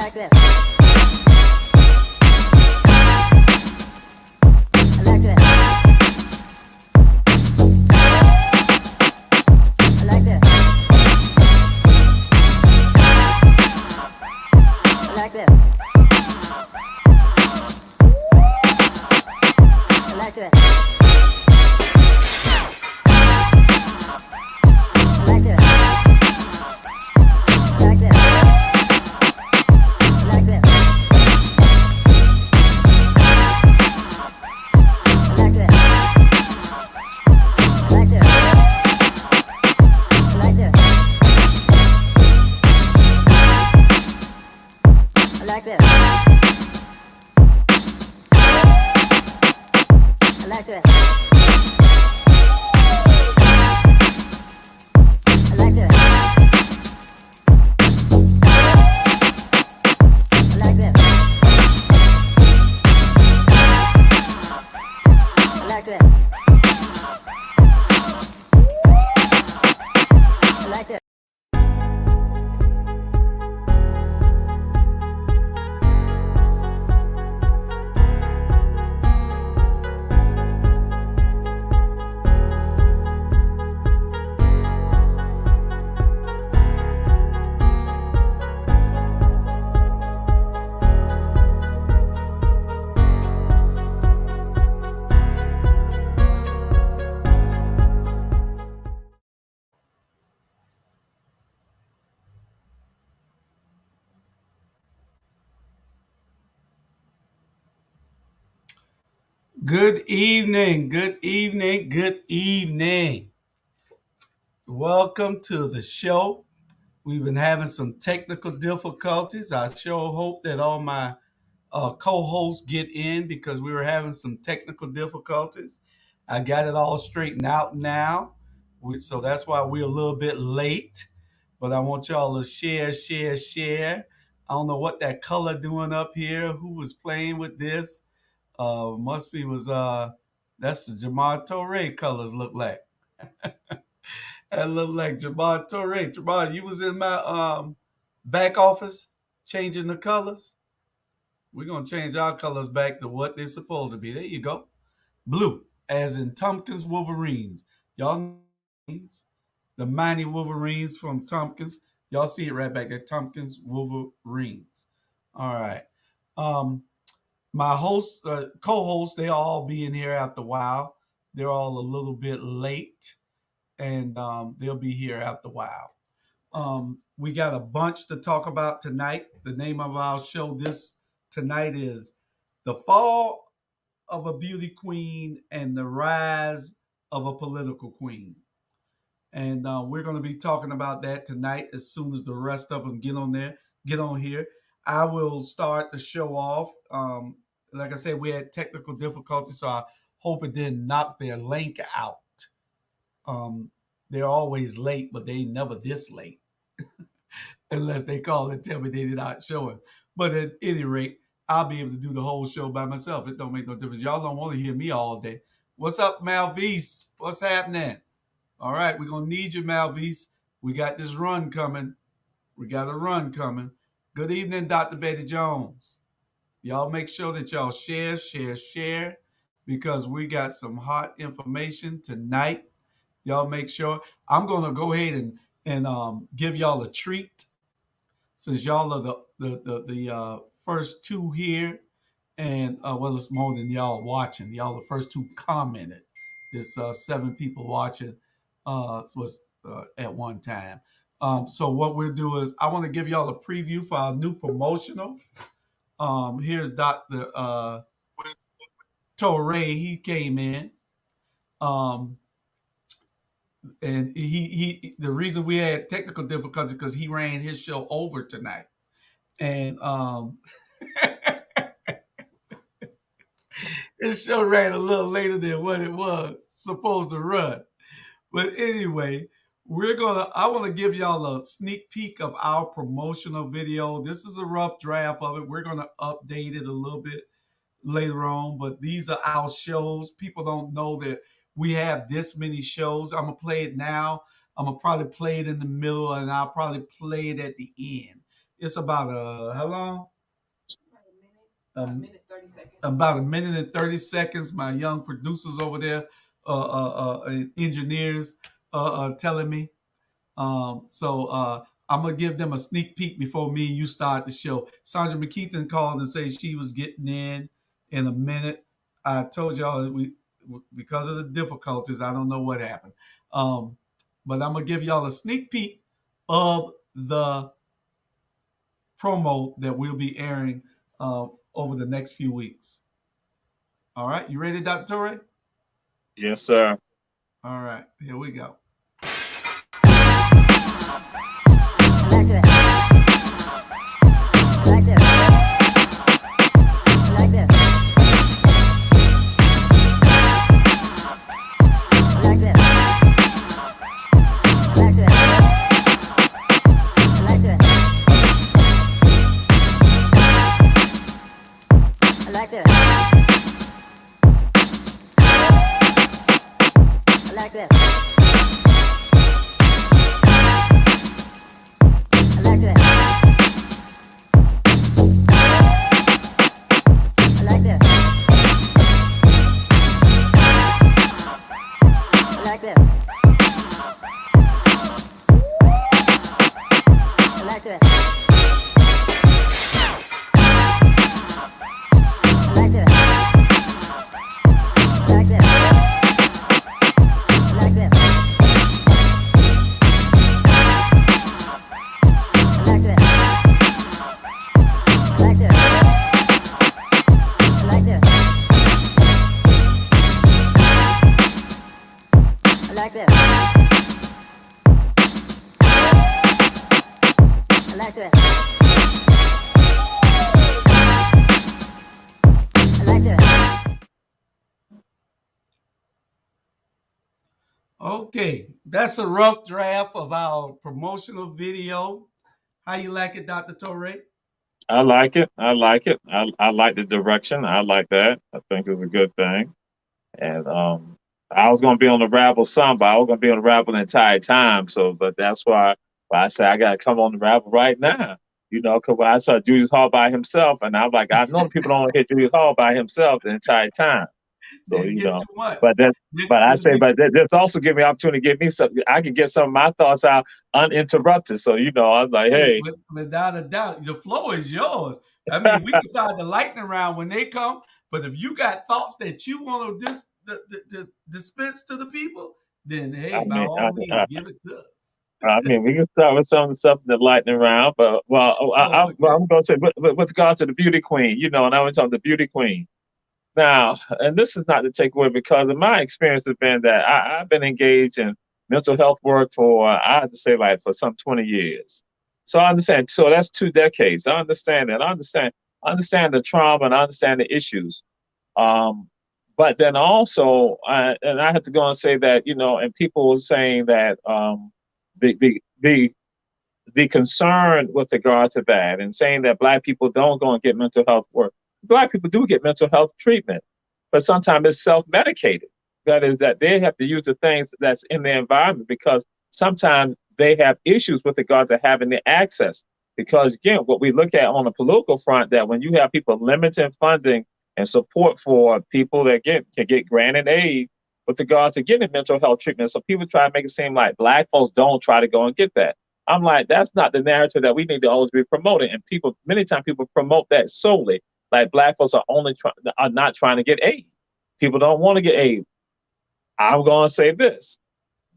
like this. I like this. I like this. I like this. I like this. Good evening, good evening, good evening. Welcome to the show. We've been having some technical difficulties. I sure hope that all my co-hosts get in because we were having some technical difficulties. I got it all straightened out now, so that's why we're a little bit late. But I want y'all to share. I don't know what that color doing up here. Who was playing with this? Must be was that's the Jamar Torre colors look like. That look like Jamar Torre. Jamar, you was in my back office changing the colors. We're gonna change our colors back to what they're supposed to be. There you go. Blue, as in Tompkins Wolverines. Y'all know the mighty Wolverines from Tompkins. Y'all see it right back there, Tompkins Wolverines. All right. My host, co-hosts, they all be in here after a while. They're all a little bit late, and they'll be here after a while. We got a bunch to talk about tonight. The name of our show tonight is "The Fall of a Beauty Queen and the Rise of a Political Queen," and we're going to be talking about that tonight. As soon as the rest of them get on here, I will start the show off. Like I said, we had technical difficulties, so I hope it didn't knock their link out. They're always late, but they ain't never this late, unless they call and tell me they're not showing. But at any rate, I'll be able to do the whole show by myself. It don't make no difference. Y'all don't want to hear me all day. What's up, Malvise? What's happening? All right, we're going to need you, Malvise. We got this run coming. We got a run coming. Good evening, Dr. Betty Jones. Y'all make sure that y'all share, because we got some hot information tonight. Y'all make sure. I'm going to go ahead and give y'all a treat, since y'all are the first two here, and well, it's more than y'all watching. Y'all the first two commented. There's 7 people watching. Was at one time. So what we'll do is I want to give y'all a preview for our new promotional. Here's Dr. Torre. He came in. And he the reason we had technical difficulties because he ran his show over tonight. And his show ran a little later than what it was supposed to run. But anyway, I want to give y'all a sneak peek of our promotional video. This is a rough draft of it. We're gonna update it a little bit later on, but these are our shows. People don't know that we have this many shows. I'm gonna play it now. I'm gonna probably play it in the middle, and I'll probably play it at the end. It's about how long? Minute 30 seconds. About a minute and 30 seconds. My young producers over there, engineers, telling me. So I'm gonna give them a sneak peek before me and you start the show. Sandra McKeithen called and said she was getting in a minute. I told y'all that we because of the difficulties, I don't know what happened. But I'm gonna give y'all a sneak peek of the promo that we'll be airing over the next few weeks. All right, you ready, Dr. Torre? Yes, sir. All right, here we go. Okay, that's a rough draft of our promotional video. How you like it, Dr. Torre? I like it. I like it. I like the direction. I like that. I think it's a good thing. And I was gonna be on the Rabble some, but I was gonna be on the Rabble the entire time. So, but that's why I say I gotta come on the Rabble right now. Because when I saw Julius Hall by himself, and I'm like, I know people don't hear Julius Hall by himself the entire time. So Didn't get too much. but that, but I say, Didn't but that's also give me opportunity to get me some. I can get some of my thoughts out uninterrupted. So I was like, hey, without a doubt, the floor is yours. I mean, we can start the lightning round when they come, but if you got thoughts that you want to dispense to the people, then hey, I by mean, all means, give it to us. I mean, we can start with some of the stuff in the lightning round, but Oh, okay. I'm going to say with regard to the beauty queen, and I want to talk the beauty queen. Now, and this is not to take away because of my experience has been that I've been engaged in mental health work for, I have to say, like for some 20 years. So I understand. So that's 2 decades. I understand that. I understand the trauma and I understand the issues. But then also, and I have to go and say that, and people saying that the, the, the, the concern with regard to that and saying that Black people don't go and get mental health work. Black people do get mental health treatment, but sometimes it's self-medicated. That is that they have to use the things that's in their environment because sometimes they have issues with regard to having the access. Because again, what we look at on the political front, that when you have people limiting funding and support for people that can get granted aid with regard to getting mental health treatment, so people try to make it seem like Black folks don't try to go and get that. I'm like, that's not the narrative that we need to always be promoting. And many times people promote that solely, like Black folks are not trying to get aid. People don't want to get aid. I'm going to say this: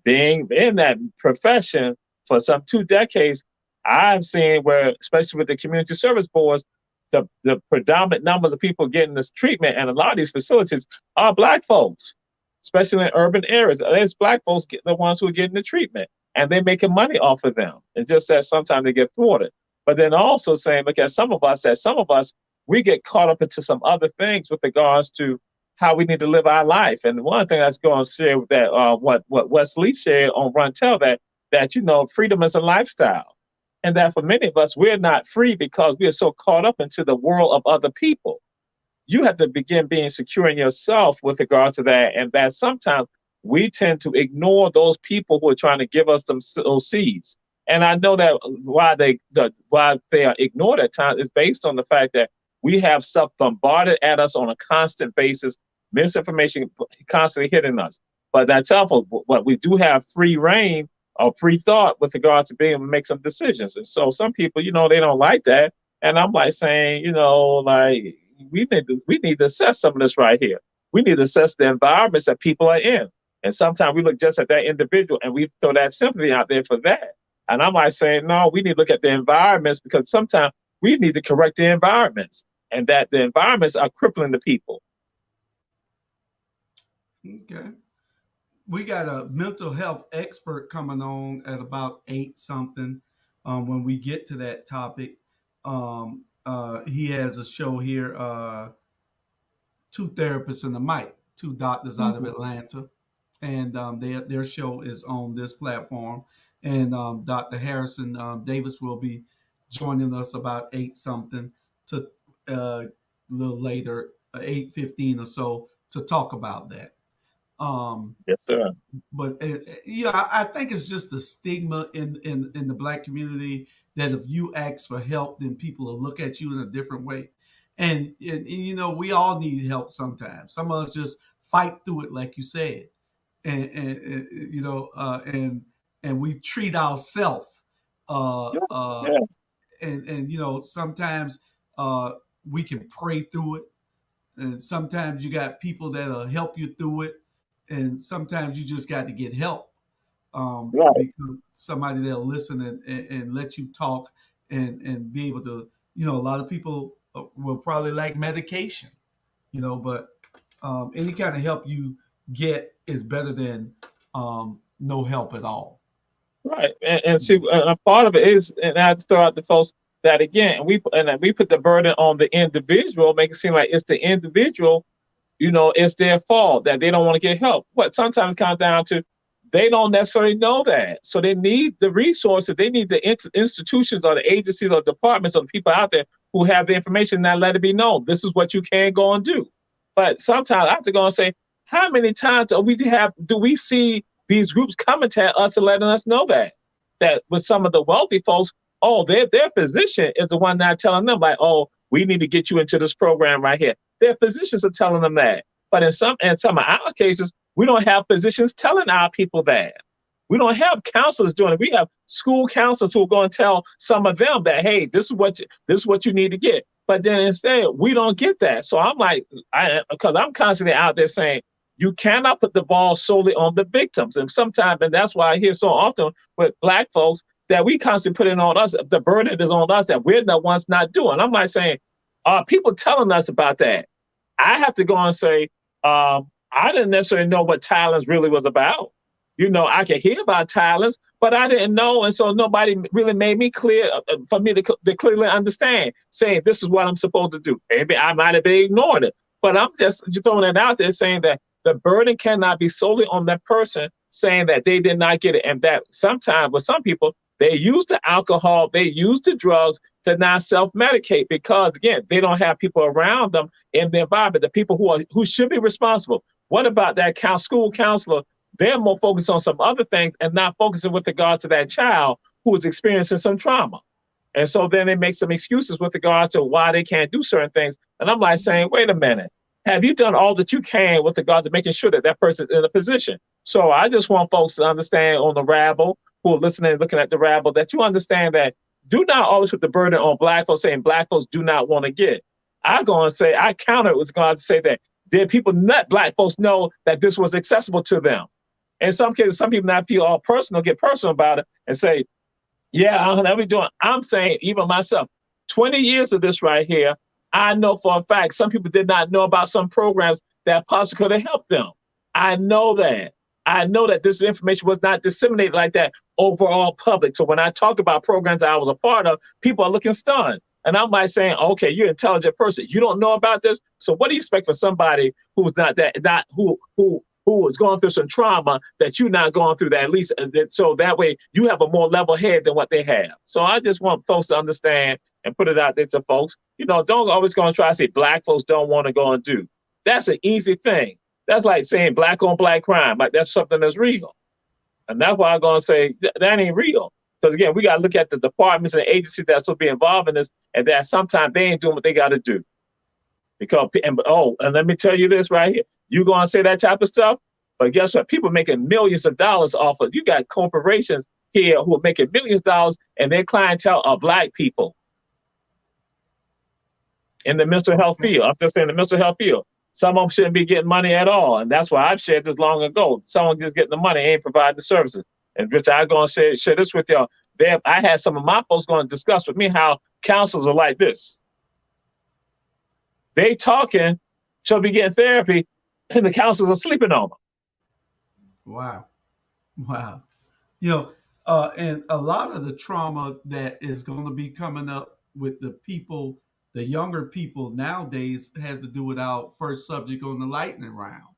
being in that profession for some 2 decades, I've seen where, especially with the community service boards, the predominant numbers of people getting this treatment and a lot of these facilities are Black folks, especially in urban areas. There's Black folks the ones who are getting the treatment, and they're making money off of them. It's just that sometimes they get thwarted. But then also saying, look, at some of us, we get caught up into some other things with regards to how we need to live our life. And one thing that's going to share with that, what Wesley shared on Run Tell, that freedom is a lifestyle. And that for many of us, we're not free because we are so caught up into the world of other people. You have to begin being secure in yourself with regards to that. And that sometimes we tend to ignore those people who are trying to give us those seeds. And I know that why they are ignored at times is based on the fact that we have stuff bombarded at us on a constant basis, misinformation constantly hitting us. But I tell folks, what we do have free reign or free thought with regards to being able to make some decisions. And so some people, they don't like that. And I'm like saying, like we need to assess some of this right here. We need to assess the environments that people are in. And sometimes we look just at that individual and we throw that sympathy out there for that. And I'm like saying, no, we need to look at the environments, because sometimes we need to correct the environments, and that the environments are crippling the people. Okay. We got a mental health expert coming on at about 8 something. When we get to that topic, he has a show here, Two Therapists and the Mic, 2 doctors out of Atlanta. And their show is on this platform. And Dr. Harrison Davis will be joining us about 8 something to a little later, 8:15 or so, to talk about that. Yes, sir. But I think it's just the stigma in the Black community that if you ask for help, then people will look at you in a different way. And we all need help sometimes. Some of us just fight through it, like you said, and we treat ourselves. And sometimes we can pray through it, and sometimes you got people that'll help you through it, and sometimes you just got to get help. Because somebody that'll listen and let you talk and be able to, a lot of people will probably like medication, but any kind of help you get is better than no help at all. Right. And see, a part of it is, and I throw out the folks that again, we put the burden on the individual, make it seem like it's the individual, it's their fault that they don't want to get help. What sometimes it comes down to, they don't necessarily know that. So they need the resources, they need the institutions or the agencies or departments or the people out there who have the information, that let it be known. This is what you can go and do. But sometimes I have to go and say, how many times do we see these groups coming to us and letting us know that with some of the wealthy folks, their physician is the one not telling them, like, we need to get you into this program right here. Their physicians are telling them that. But in some of our cases, we don't have physicians telling our people that. We don't have counselors doing it. We have school counselors who are going to tell some of them that, hey, this is what you need to get. But then instead, we don't get that. So I'm like, because I'm constantly out there saying, you cannot put the ball solely on the victims. And that's why I hear so often with Black folks that we constantly put it on us. The burden is on us that we're the ones not doing. I'm like saying, people telling us about that. I have to go and say, I didn't necessarily know what Thailand's really was about. I could hear about Thailand's, but I didn't know. And so nobody really made me clear for me to clearly understand, saying this is what I'm supposed to do. Maybe I might have been ignored it, but I'm just throwing it out there saying that the burden cannot be solely on that person saying that they did not get it. And that sometimes with some people, they use the alcohol, they use the drugs to not self-medicate because, again, they don't have people around them in the environment, the people who should be responsible. What about that school counselor? They're more focused on some other things and not focusing with regards to that child who is experiencing some trauma. And so then they make some excuses with regards to why they can't do certain things. And I'm like saying, wait a minute. Have you done all that you can with regards to making sure that person is in a position? So I just want folks to understand on the Rabble, who are listening and looking at the Rabble, that you understand that do not always put the burden on Black folks saying Black folks do not want to get. I counter it with regards to say that did people not Black folks know that this was accessible to them? In some cases, some people not feel all personal, get personal about it and say, yeah, I'll be doing. I'm saying, even myself, 20 years of this right here, I know for a fact some people did not know about some programs that possibly could have helped them. I know that. I know that this information was not disseminated like that overall public. So when I talk about programs that I was a part of, people are looking stunned. And I'm like saying, okay, you're an intelligent person. You don't know about this. So what do you expect for somebody who's who is going through some trauma that you're not going through that, at least? So that way you have a more level head than what they have. So I just want folks to understand and put it out there to folks. Don't always go and try to say Black folks don't want to go and do. That's an easy thing. That's like saying Black on Black crime. Like that's something that's real. And that's why I'm going to say that ain't real. Because again, we got to look at the departments and agencies that's supposed to be involved in this, and that sometimes they ain't doing what they got to do. Because and let me tell you this right here, you gonna say that type of stuff, but guess what? People making millions of dollars off of. You got corporations here who are making millions of dollars, and their clientele are Black people in the mental health field. I'm just saying the mental health field. Some of them shouldn't be getting money at all, and that's why I've shared this long ago. Someone just getting the money, ain't providing the services. And Rich, I'm going to share this with y'all. I had some of my folks going to discuss with me how counselors are like this. They talking, should be getting therapy, and the counselors are sleeping on them. Wow. And a lot of the trauma that is going to be coming up with the people, the younger people nowadays, has to do with our first subject on the lightning round.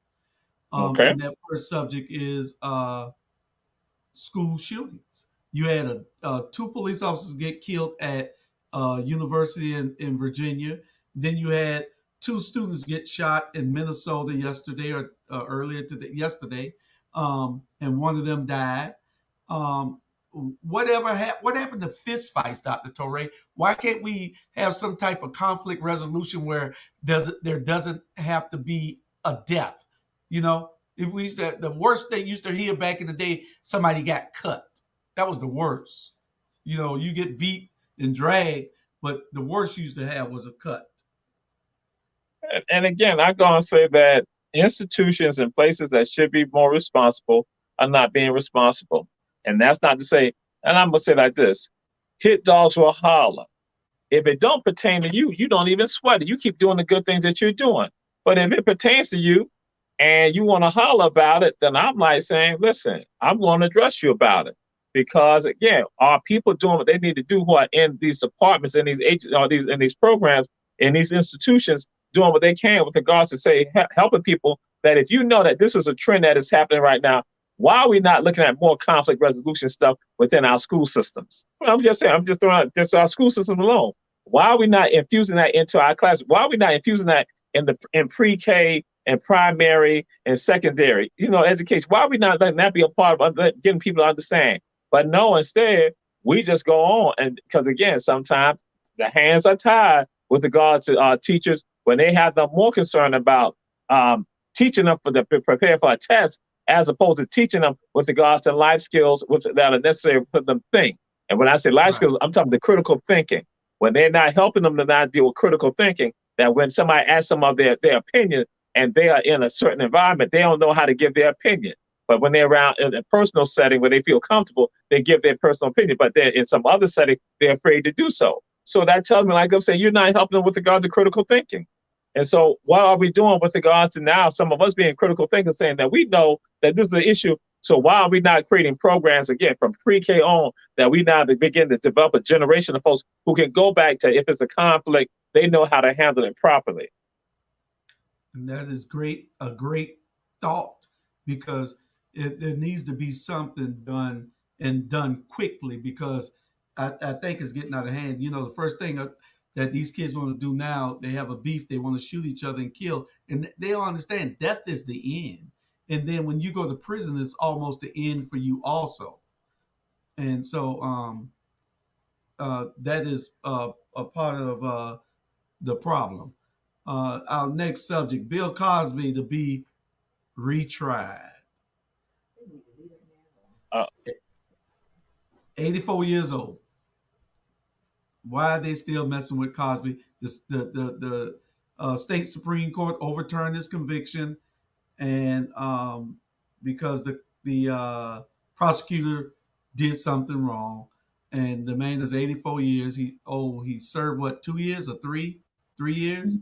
Okay. And that first subject is school shootings. You had 2 police officers get killed at university in Virginia. Then you had 2 students get shot in Minnesota yesterday or yesterday, and one of them died. What happened to fist fights, Dr. Torre? Why can't we have some type of conflict resolution where there doesn't have to be a death? If we used to, the worst thing used to hear back in the day, somebody got cut. That was the worst. You get beat and dragged, but the worst you used to have was a cut. And again, I'm going to say that institutions and places that should be more responsible are not being responsible. And that's not to say, and I'm going to say like this, hit dogs will holler. If it don't pertain to you, you don't even sweat it. You keep doing the good things that you're doing. But if it pertains to you and you want to holler about it, then I'm like saying, listen, I'm going to address you about it. Because again, are people doing what they need to do who are in these departments, in these agencies, or in these programs, in these institutions, doing what they can with regards to say helping people that if you know that this is a trend that is happening right now, why are we not looking at more conflict resolution stuff within our school systems? Well, I'm just saying, I'm just throwing out just our school system alone. Why are we not infusing that into our class? Why are we not infusing that in pre-K and primary and secondary, education? Why are we not letting that be a part of getting people to understand? But no, instead, we just go on. And because again, sometimes the hands are tied with regards to teachers when they have them more concerned about teaching them to prepare for a test, as opposed to teaching them with regards to life skills that are necessary for them to think. And when I say life skills, I'm talking the critical thinking. When they're not helping them to not deal with critical thinking, that when somebody asks them of their opinion and they are in a certain environment, they don't know how to give their opinion. But when they're around in a personal setting where they feel comfortable, they give their personal opinion. But then in some other setting, they're afraid to do so. So that tells me, like I'm saying, you're not helping them with regards to critical thinking. And so what are we doing with regards to now some of us being critical thinkers, saying that we know that this is an issue. So why are we not creating programs, again, from pre-K on, that we now begin to develop a generation of folks who can go back to, if it's a conflict, they know how to handle it properly. And that is a great thought, because there needs to be something done, and done quickly, because I think it's getting out of hand. The first thing that these kids want to do now, they have a beef, they want to shoot each other and kill, and they don't understand death is the end. And then when you go to prison, it's almost the end for you also. And so that is a part of the problem. Our next subject, Bill Cosby to be retried. 84 years old. Why are they still messing with Cosby? The state Supreme Court overturned his conviction, and because the prosecutor did something wrong, and the man is 84 years. He served what, 2 years or 3 years?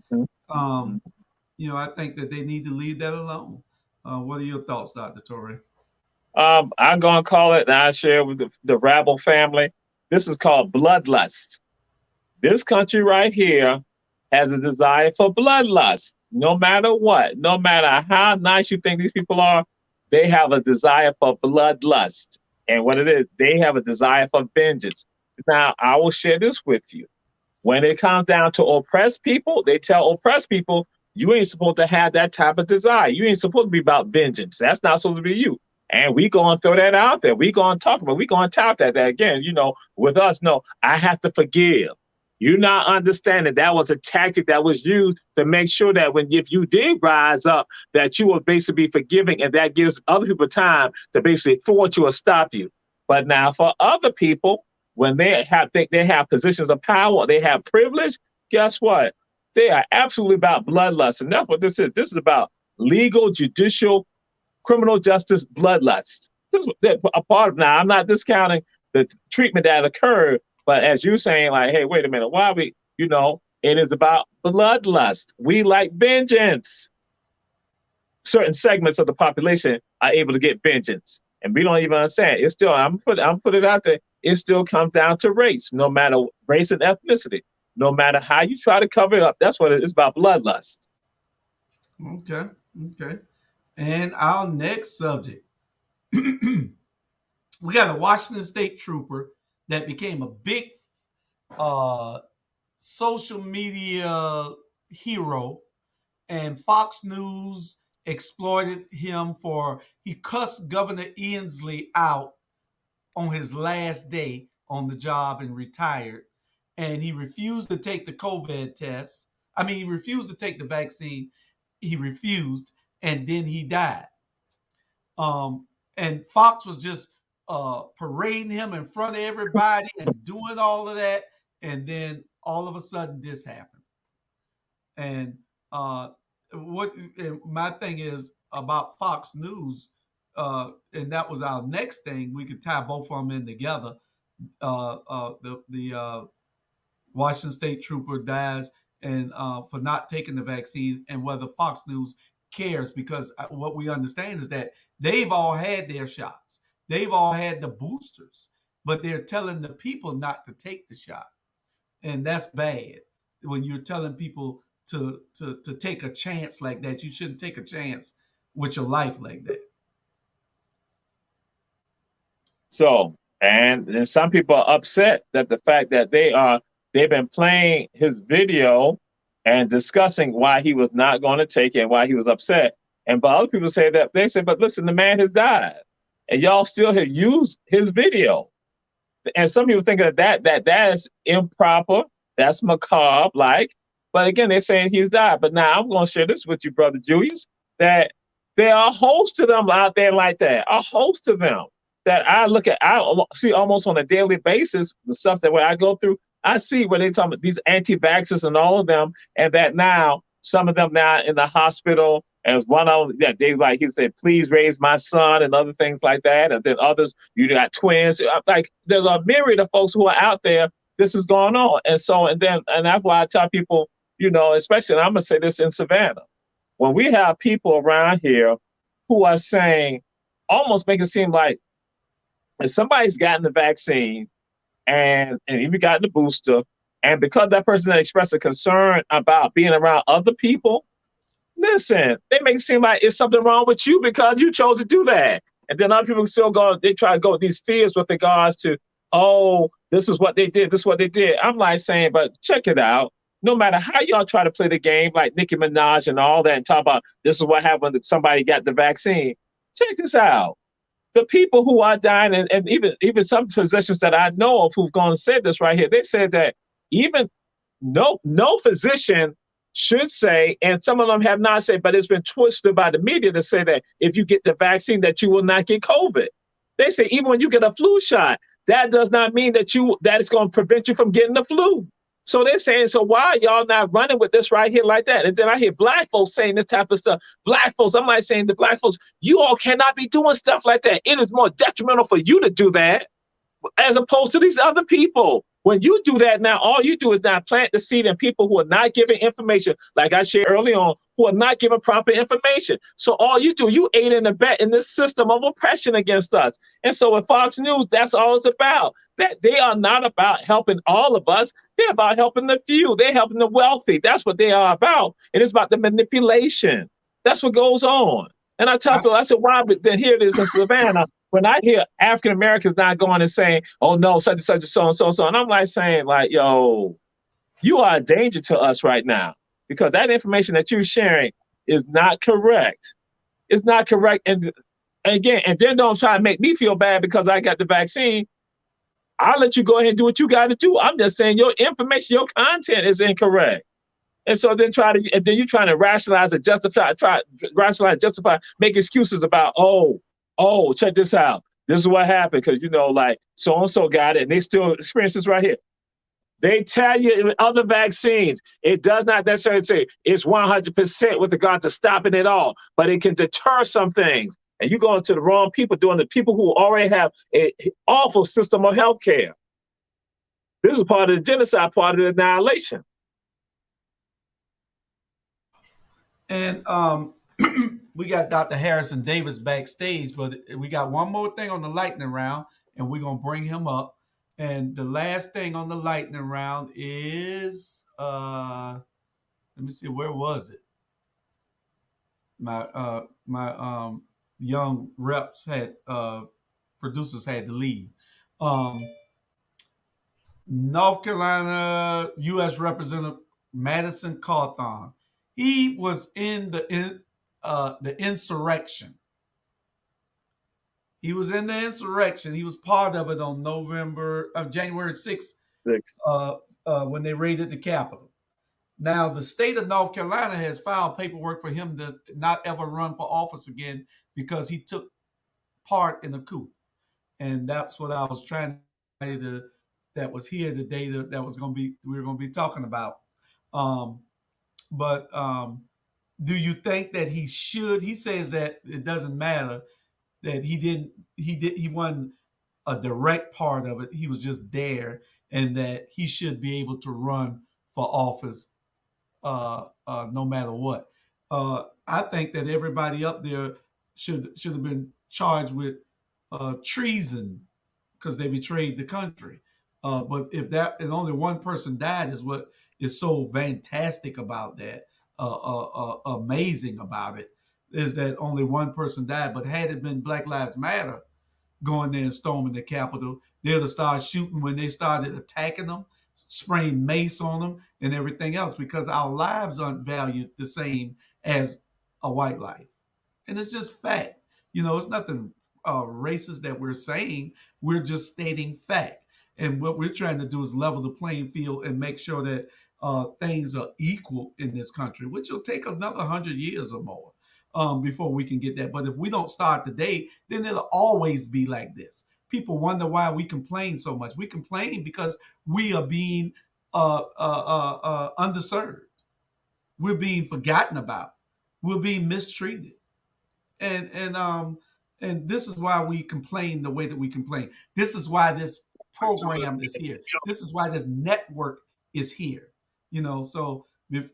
I think that they need to leave that alone. What are your thoughts, Dr. Torre? I'm going to call it, and I share with the Rabble family, this is called bloodlust. This country right here has a desire for bloodlust. No matter what, no matter how nice you think these people are, they have a desire for bloodlust. And what it is, they have a desire for vengeance. Now, I will share this with you. When it comes down to oppressed people, they tell oppressed people, you ain't supposed to have that type of desire. You ain't supposed to be about vengeance. That's not supposed to be you. And we going to throw that out there. We going to talk about, we going to tout that again, with us, no, I have to forgive. You not understanding that was a tactic that was used to make sure that if you did rise up, that you will basically be forgiving, and that gives other people time to basically thwart you or stop you. But now for other people, when they have positions of power, they have privilege, guess what? They are absolutely about bloodlust. And that's what this is. This is about legal, judicial, criminal justice bloodlust. This is a part of. Now, I'm not discounting the treatment that occurred, but as you're saying, like, hey, wait a minute, why we, it is about bloodlust. We like vengeance. Certain segments of the population are able to get vengeance, and we don't even understand. It's still, I'm put it out there. It still comes down to race, no matter race and ethnicity, no matter how you try to cover it up. That's what it is about, bloodlust. Okay. And our next subject, we got a Washington State trooper that became a big social media hero, and Fox News exploited him he cussed Governor Inslee out on his last day on the job and retired. And he refused to take the COVID test. He refused to take the vaccine. He refused, and then he died. And Fox was just parading him in front of everybody and doing all of that. And then all of a sudden this happened. And my thing is about Fox News, and that was our next thing. We could tie both of them in together. The Washington State trooper dies and for not taking the vaccine, and whether Fox News cares, because what we understand is that they've all had their shots. They've all had the boosters, but they're telling the people not to take the shot. And that's bad. When you're telling people to take a chance like that, you shouldn't take a chance with your life like that. So, and some people are upset that the fact that they've been playing his video and discussing why he was not going to take it and why he was upset. And but other people say that they say, but listen, the man has died, and y'all still have used his video. And some people think that is improper, that's macabre, but again, they're saying he's died. But now I'm going to share this with you, Brother Julius, that there are a host of them out there like that, a host of them that I see almost on a daily basis, the stuff that when I go through, I see where they talk about these anti-vaxxers and all of them, and that now some of them now in the hospital, and one of them that he said, please raise my son, and other things like that. And then others, you got twins. There's a myriad of folks who are out there. This is going on. And that's why I tell people, especially, and I'm going to say this in Savannah, when we have people around here who are saying, almost make it seem like if somebody's gotten the vaccine and even gotten the booster, and because that person that expressed a concern about being around other people, listen, they make it seem like it's something wrong with you because you chose to do that. And then other people still they try to go with these fears with regards to, oh, this is what they did, this is what they did. I'm like saying, but check it out. No matter how y'all try to play the game, like Nicki Minaj and all that, and talk about this is what happened when somebody got the vaccine. Check this out. The people who are dying, and even some physicians that I know of who've gone and said this right here, they said that even no physician should say, and some of them have not said, but it's been twisted by the media to say that if you get the vaccine that you will not get COVID. They say even when you get a flu shot, that does not mean that it's going to prevent you from getting the flu. So they're saying, so why are y'all not running with this right here like that? And then I hear black folks saying this type of stuff. Black folks, I'm like saying to black folks, you all cannot be doing stuff like that. It is more detrimental for you to do that as opposed to these other people. When you do that now, all you do is now plant the seed in people who are not giving information, like I shared early on, who are not giving proper information. So all you do, you aid and abet in this system of oppression against us. And so with Fox News, that's all it's about. That they are not about helping all of us. They're about helping the few. They're helping the wealthy. That's what they are about. It is about the manipulation. That's what goes on. And I tell people, I said, why? But then here it is in Savannah. When I hear African Americans not going and saying, oh no, such and such and so and so and so, and I'm like saying, like, yo, you are a danger to us right now because that information that you're sharing is not correct. It's not correct. And again, and then don't try to make me feel bad because I got the vaccine. I'll let you go ahead and do what you got to do. I'm just saying your information, your content is incorrect. And so then you're trying to rationalize and justify, make excuses about, check this out. This is what happened because, like so-and-so got it and they still experience this right here. They tell you in other vaccines, it does not necessarily say it's 100% with regard to stopping it all, but it can deter some things. And you're going to the wrong people, doing the people who already have an awful system of health care. This is part of the genocide, part of the annihilation. And we got Dr. Harrison Davis backstage, but we got one more thing on the lightning round, and we're going to bring him up. And the last thing on the lightning round is, let me see, where was it? My young reps producers had to leave. North Carolina U.S. Representative Madison Cawthon. He was in the insurrection. He was in the insurrection. He was part of it on January 6th, when they raided the Capitol. Now, the state of North Carolina has filed paperwork for him to not ever run for office again because he took part in a coup. And that's what I was trying to, that was here today, we were going to be talking about. But do you think that he should? He says that it doesn't matter, that he wasn't a direct part of it. He was just there, and that he should be able to run for office no matter what. I think that everybody up there should have been charged with treason because they betrayed the country. But if that and only one person died is what is so fantastic about that, amazing about it, is that only one person died. But had it been Black Lives Matter going there and storming the Capitol, they'd have started shooting when they started attacking them, spraying mace on them and everything else, because our lives aren't valued the same as a white life. And it's just fact. It's nothing racist that we're saying. We're just stating fact. And what we're trying to do is level the playing field and make sure that things are equal in this country, which will take another 100 years or more before we can get that. But if we don't start today, then it'll always be like this. People wonder why we complain so much. We complain because we are being underserved. We're being forgotten about. We're being mistreated. And this is why we complain the way that we complain. This is why this program is here. This is why this network is here. So if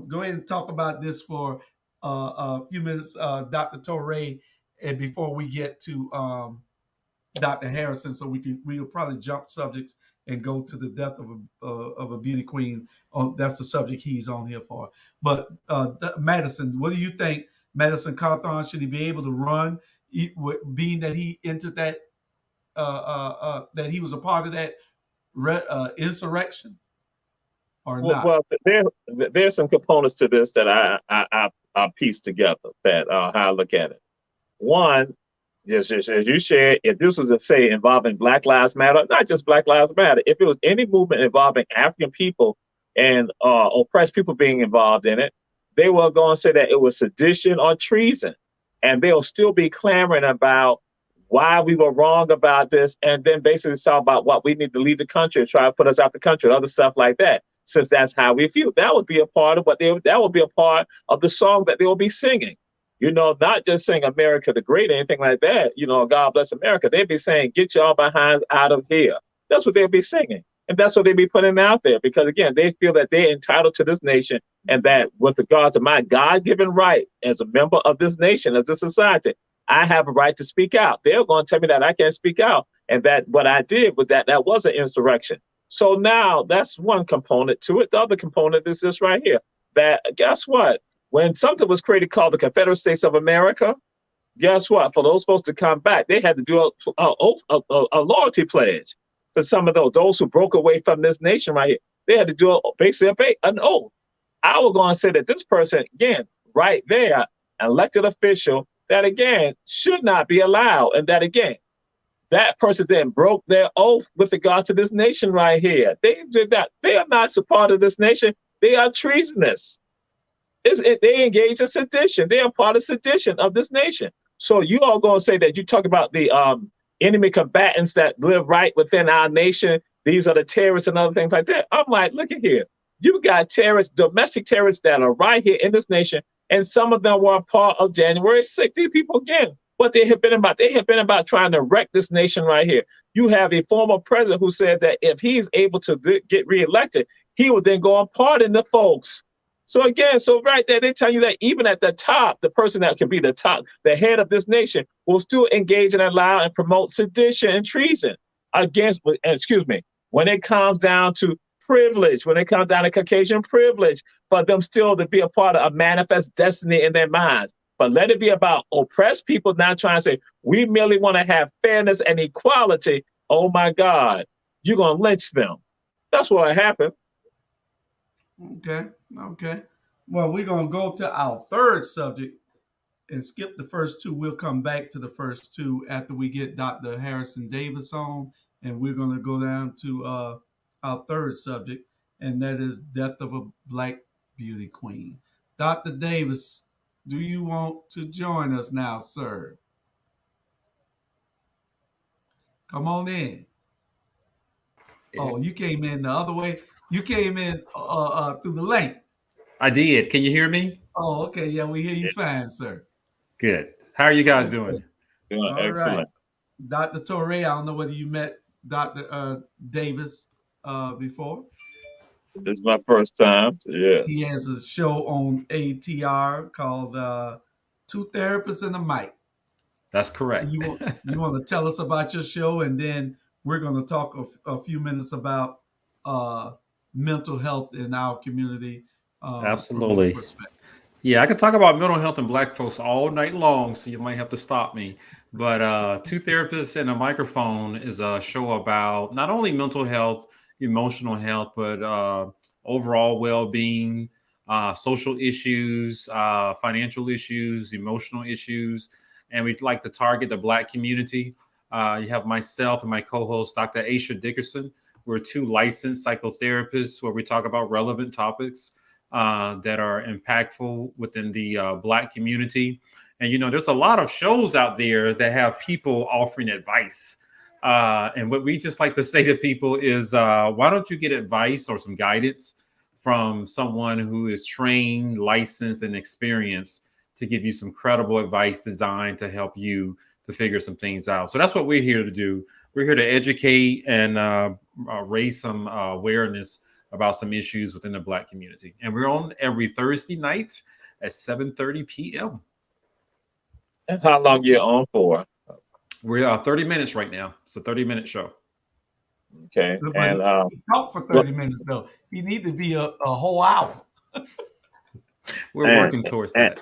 go ahead and talk about this for a few minutes, Dr. Torre, and before we get to Dr. Harrison, so we'll probably jump subjects and go to the death of a beauty queen. That's the subject he's on here for. But Madison, what do you think? Madison Cawthon, should he be able to run, being that he entered that that he was a part of that insurrection, or not? Well, there's some components to this that I piece together that how I look at it. One, just as you shared, if this was say involving Black Lives Matter, not just Black Lives Matter, if it was any movement involving African people and oppressed people being involved in it, they were going to say that it was sedition or treason, and they'll still be clamoring about why we were wrong about this, and then basically talk about what we need to leave the country and try to put us out the country and other stuff like that, since that's how we feel. That would be a part of that would be a part of the song that they will be singing. Not just saying America the Great or anything like that, God bless America. They'd be saying, get y'all behinds out of here. That's what they'd be singing. And that's what they'd be putting out there, because again, they feel that they're entitled to this nation, and that with regard to my God-given right as a member of this nation, as this society, I have a right to speak out. They're going to tell me that I can't speak out, and that what I did with that was an insurrection. So now that's one component to it. The other component is this right here, that guess what? When something was created called the Confederate States of America, guess what? For those folks to come back, they had to do a loyalty pledge. For some of those who broke away from this nation right here, they had to do basically an oath. I was going to say that this person, again, right there, an elected official, that again should not be allowed. And that again, that person then broke their oath with regard to this nation right here. They did not, they are not a part of this nation. They are treasonous. They engage in sedition. They are part of sedition of this nation. So you all going to say that you talk about the enemy combatants that live right within our nation. These are the terrorists and other things like that. I'm like, look at here. You got terrorists, domestic terrorists that are right here in this nation. And some of them were a part of January 6th. These people, again, what they have been about trying to wreck this nation right here. You have a former president who said that if he's able to get reelected, he would then go and pardon the folks. So again, so right there, they tell you that even at the top, the person that can be the top, the head of this nation, will still engage and allow and promote sedition and treason against, excuse me, when it comes down to privilege, when it comes down to Caucasian privilege, for them still to be a part of a manifest destiny in their minds. But let it be about oppressed people now trying to say, we merely want to have fairness and equality. Oh my God, you're going to lynch them. That's what happened. Okay. Well, we're going to go to our third subject and skip the first two. We'll come back to the first two after we get Dr. Harrison Davis on, and we're going to go down to our third subject, and that is death of a Black beauty queen. Dr. Davis, do you want to join us now, sir? Come on in. Oh, you came in the other way. You came in through the link. I did. Can you hear me? Oh, okay. Yeah, we hear you fine, sir. Good. How are you guys doing? All excellent. Right. Dr. Torre, I don't know whether you met Dr. Davis before. This is my first time. Yes. He has a show on ATR called Two Therapists and a Mic. That's correct. You want to tell us about your show, and then we're going to talk a few minutes about mental health in our community. Absolutely. Yeah, I could talk about mental health in Black folks all night long, so you might have to stop me. But Two Therapists and a Microphone is a show about not only mental health, emotional health, but overall well-being, social issues, financial issues, emotional issues. And we'd like to target the Black community. You have myself and my co-host, Dr. Kesha Dickerson. We're two licensed psychotherapists where we talk about relevant topics that are impactful within the Black community. And, you know, there's a lot of shows out there that have people offering advice. And what we just like to say to people is, why don't you get advice or some guidance from someone who is trained, licensed, and experienced to give you some credible advice designed to help you to figure some things out. So that's what we're here to do. We're here to educate and raise some awareness about some issues within the Black community. And we're on every Thursday night at 7:30 p.m. And how long you on for? We're 30 minutes right now. It's a 30-minute show. Okay. And talk for 30 minutes though. He need to be a whole hour. We're working towards that.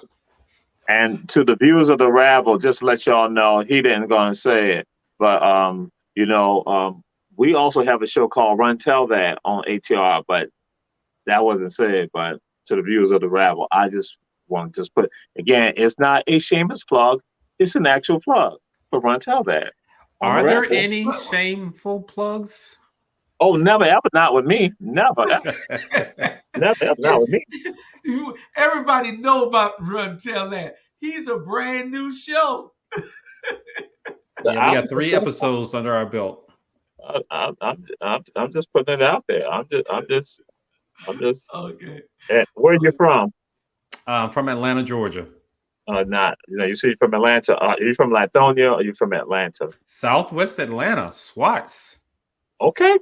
And to the viewers of the Rabble, just to let y'all know, he didn't go and say it, but we also have a show called Run Tell That on ATR, but that wasn't said. But to the viewers of the Rabble, I just want to just put, again, it's not a shameless plug, it's an actual plug for Run Tell That. Are there any shameful plugs? Oh, never ever, not with me. Never ever. Never ever, not with me. Everybody know about Run Tell That. He's a brand new show. Yeah, we got 3 episodes under our belt. I'm just putting it out there. I'm just okay. Where are you from? From Atlanta, Georgia. Not, you see from Atlanta. Are you from Lithonia or are you from Atlanta? Southwest Atlanta, Swats. Okay.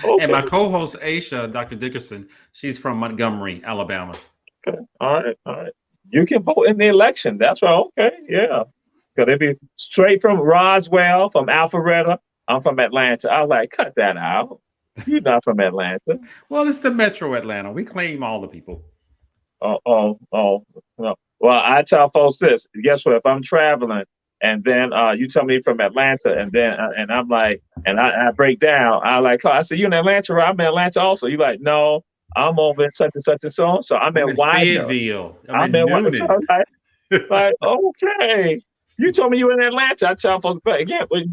And my co-host, Kesha, Dr. Dickerson, she's from Montgomery, Alabama. Okay. All right. You can vote in the election. That's right. Okay. Yeah. Because they be straight from Roswell, from Alpharetta. I'm from Atlanta. I was like, cut that out. You're not from Atlanta. Well, it's the Metro Atlanta. We claim all the people. Oh. No. Well, I tell folks this. Guess what? If I'm traveling and then you tell me from Atlanta, and then and I'm like, and I break down. I like, I said, you in Atlanta? Right? I'm in Atlanta also. You like, no, I'm over in such and such and so. So I'm I'm in in Widener. Fayetteville. I'm I'm in in Widener. So Noonan. I'm like, okay. You told me you were in Atlanta. I tell folks, but again, we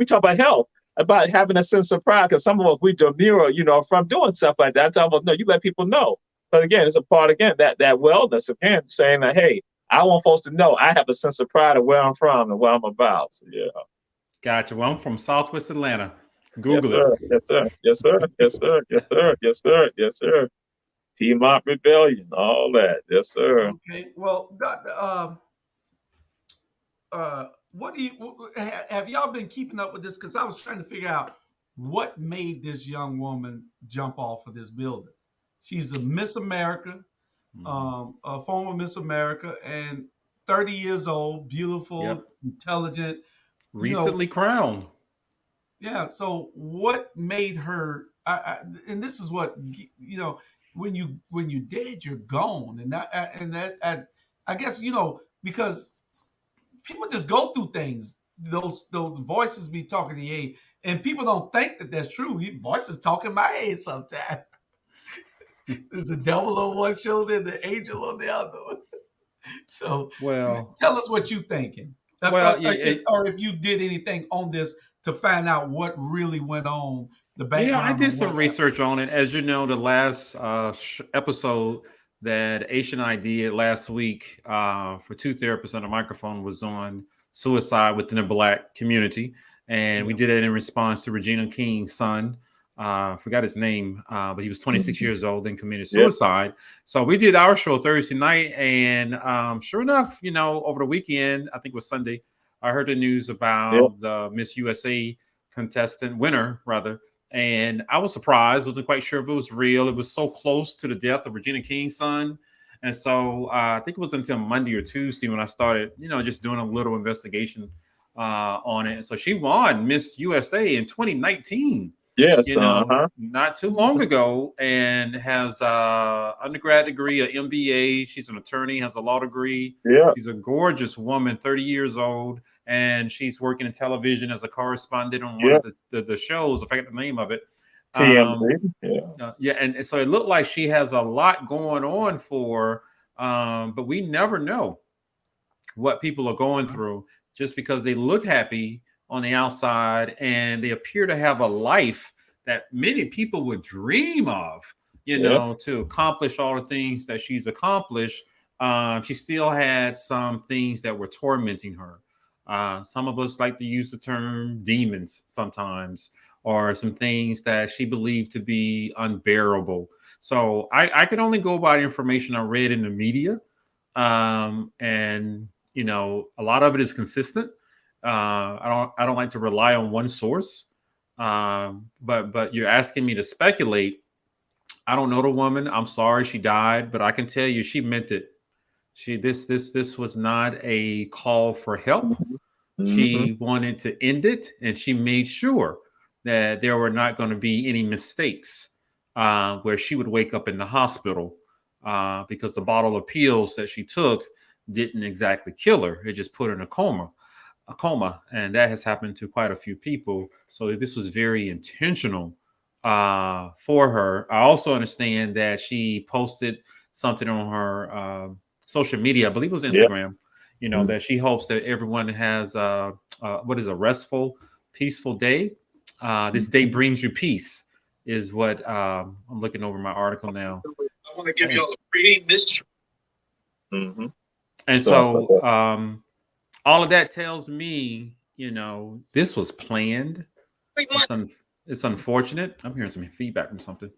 talk about health, about having a sense of pride, because some of us, we demur, from doing stuff like that. I tell folks, no, you let people know. But again, it's a part, again, that wellness, again, saying that, hey, I want folks to know I have a sense of pride of where I'm from and what I'm about. So, yeah. Gotcha. Well, I'm from Southwest Atlanta. Yes, Google it. sir. Yes, sir. Yes, sir. Yes, sir. Yes, sir. Yes, sir. Yes, sir. Piedmont Rebellion, all that. Yes, sir. Okay. Well, Doctor, what do you have y'all been keeping up with this? Because I was trying to figure out what made this young woman jump off of this building. She's a Miss America, a former Miss America, and 30 years old, beautiful, Yep. intelligent. Recently crowned. Yeah. So what made her? And this is what when you dead, you're gone, I guess because people just go through things. Those voices be talking to you, and people don't think that that's true. Voices talking my head sometimes. There's the devil on one shoulder and the angel on the other. So, well, tell us what you thinking. Well, Or if you did anything on this to find out what really went on, the background. Yeah, I did some research on it. As you know, the last episode that Aisha and I did last week for Two Therapists on a Microphone was on suicide within the Black community. And we did it in response to Regina King's son. Forgot his name, but he was 26 years old and committed suicide. Yep. So we did our show Thursday night. And sure enough, over the weekend, I think it was Sunday, I heard the news about the Miss USA winner, rather. And I was surprised, wasn't quite sure if it was real. It was so close to the death of Regina King's son. And so I think it was until Monday or Tuesday when I started, just doing a little investigation on it. And so she won Miss USA in 2019. Yes, not too long ago, and has a undergrad degree, an MBA. She's an attorney, has a law degree. Yeah. She's a gorgeous woman, 30 years old, and she's working in television as a correspondent on one of the shows. I forget the name of it. TMZ. And so it looked like she has a lot going on for her, but we never know what people are going through just because they look happy on the outside, and they appear to have a life that many people would dream of, to accomplish all the things that she's accomplished. She still had some things that were tormenting her. Some of us like to use the term demons sometimes, or some things that she believed to be unbearable. So I can only go by the information I read in the media. And, a lot of it is consistent. I don't like to rely on one source. But you're asking me to speculate. I don't know the woman. I'm sorry she died, but I can tell you she meant it. This was not a call for help. Mm-hmm. She wanted to end it, and she made sure that there were not going to be any mistakes where she would wake up in the hospital because the bottle of pills that she took didn't exactly kill her. It just put her in a coma, and that has happened to quite a few people. So this was very intentional for her. I also understand that she posted something on her social media, I believe it was Instagram, that she hopes that everyone has a restful, peaceful day. This day brings you peace, is what I'm looking over my article now. I want to give you all a free mystery. Mm-hmm. And so all of that tells me, this was planned. It's unfortunate. I'm hearing some feedback from something.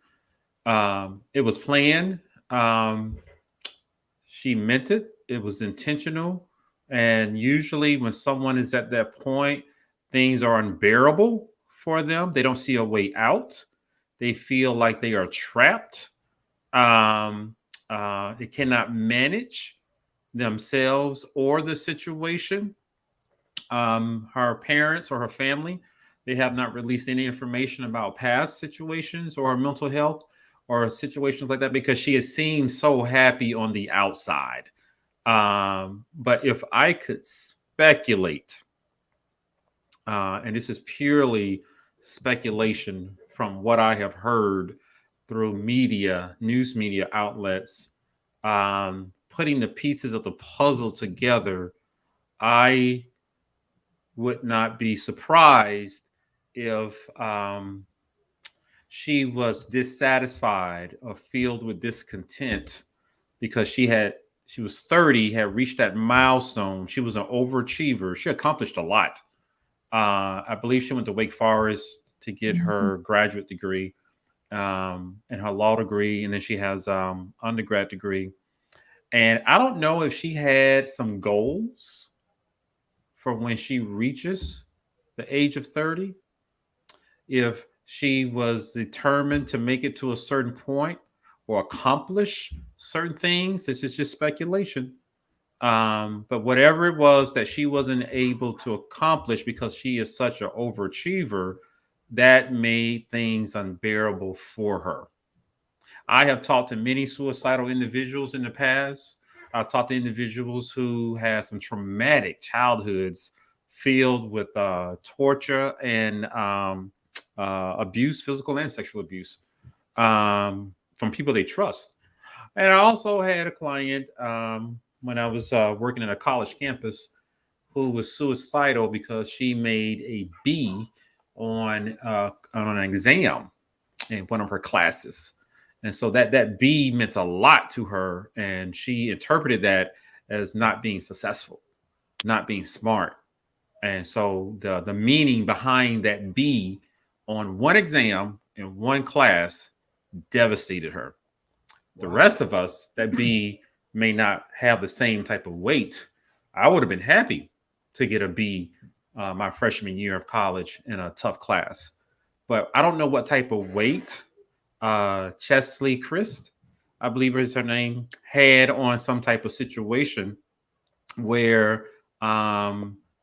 It was planned. She meant it. It was intentional. And usually when someone is at that point, things are unbearable for them. They don't see a way out. They feel like they are trapped. They cannot manage themselves or the situation. Her parents or her family, they have not released any information about past situations or her mental health or situations like that, because she has seemed so happy on the outside. But if I could speculate, and this is purely speculation from what I have heard through media, news media outlets, putting the pieces of the puzzle together, I would not be surprised if she was dissatisfied or filled with discontent because she was 30, had reached that milestone. She was an overachiever. She accomplished a lot. I believe she went to Wake Forest to get her graduate degree and her law degree, and then she has undergrad degree. And I don't know if she had some goals for when she reaches the age of 30, if she was determined to make it to a certain point or accomplish certain things. This is just speculation. But whatever it was that she wasn't able to accomplish because she is such an overachiever, that made things unbearable for her. I have talked to many suicidal individuals in the past. I've talked to individuals who had some traumatic childhoods filled with torture and abuse, physical and sexual abuse, from people they trust. And I also had a client when I was working at a college campus who was suicidal because she made a B on an exam in one of her classes. And so that B meant a lot to her. And she interpreted that as not being successful, not being smart. And so the meaning behind that B on one exam in one class devastated her. The rest of us, that B may not have the same type of weight. I would have been happy to get a B my freshman year of college in a tough class. But I don't know what type of weight Cheslie Kryst, I believe is her name, had on some type of situation where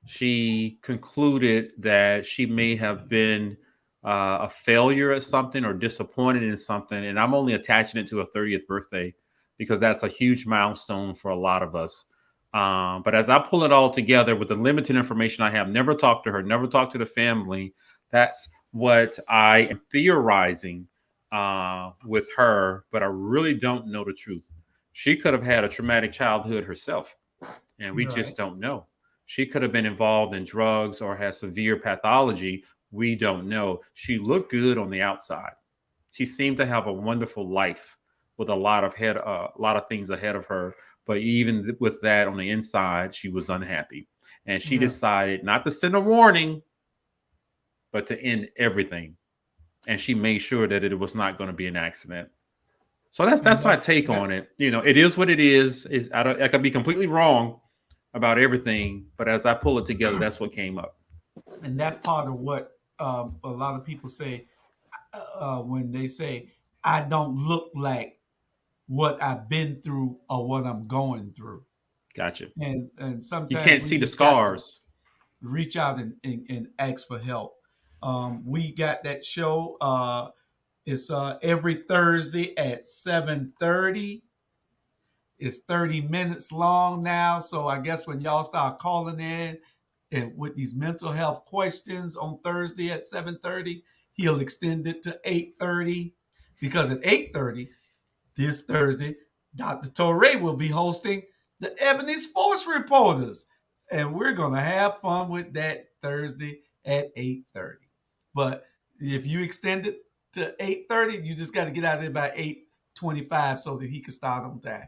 she concluded that she may have been a failure at something or disappointed in something. And I'm only attaching it to a 30th birthday because that's a huge milestone for a lot of us. But as I pull it all together with the limited information I have, never talked to her, never talked to the family. That's what I am theorizing with her, but I really don't know the truth. She could have had a traumatic childhood herself, and we just don't know. She could have been involved in drugs or has severe pathology. We don't know. She looked good on the outside. She seemed to have a wonderful life with a lot of things ahead of her. But even with that on the inside, she was unhappy. And she decided not to send a warning, but to end everything. And she made sure that it was not going to be an accident. So that's my take on it. You know, it is what it is. I could be completely wrong about everything, but as I pull it together, that's what came up. And that's part of what a lot of people say when they say, I don't look like what I've been through or what I'm going through. Gotcha. And sometimes you can't see the scars. Reach out and ask for help. We got that show. It's every Thursday at 7:30. It's 30 minutes long now. So I guess when y'all start calling in and with these mental health questions on Thursday at 7:30, he'll extend it to 8:30, because at 8:30 this Thursday, Dr. Torre will be hosting the Ebony Sports Reporters, and we're gonna have fun with that Thursday at 8:30. But if you extend it to 8:30, you just got to get out of there by 8:25 so that he can start on time.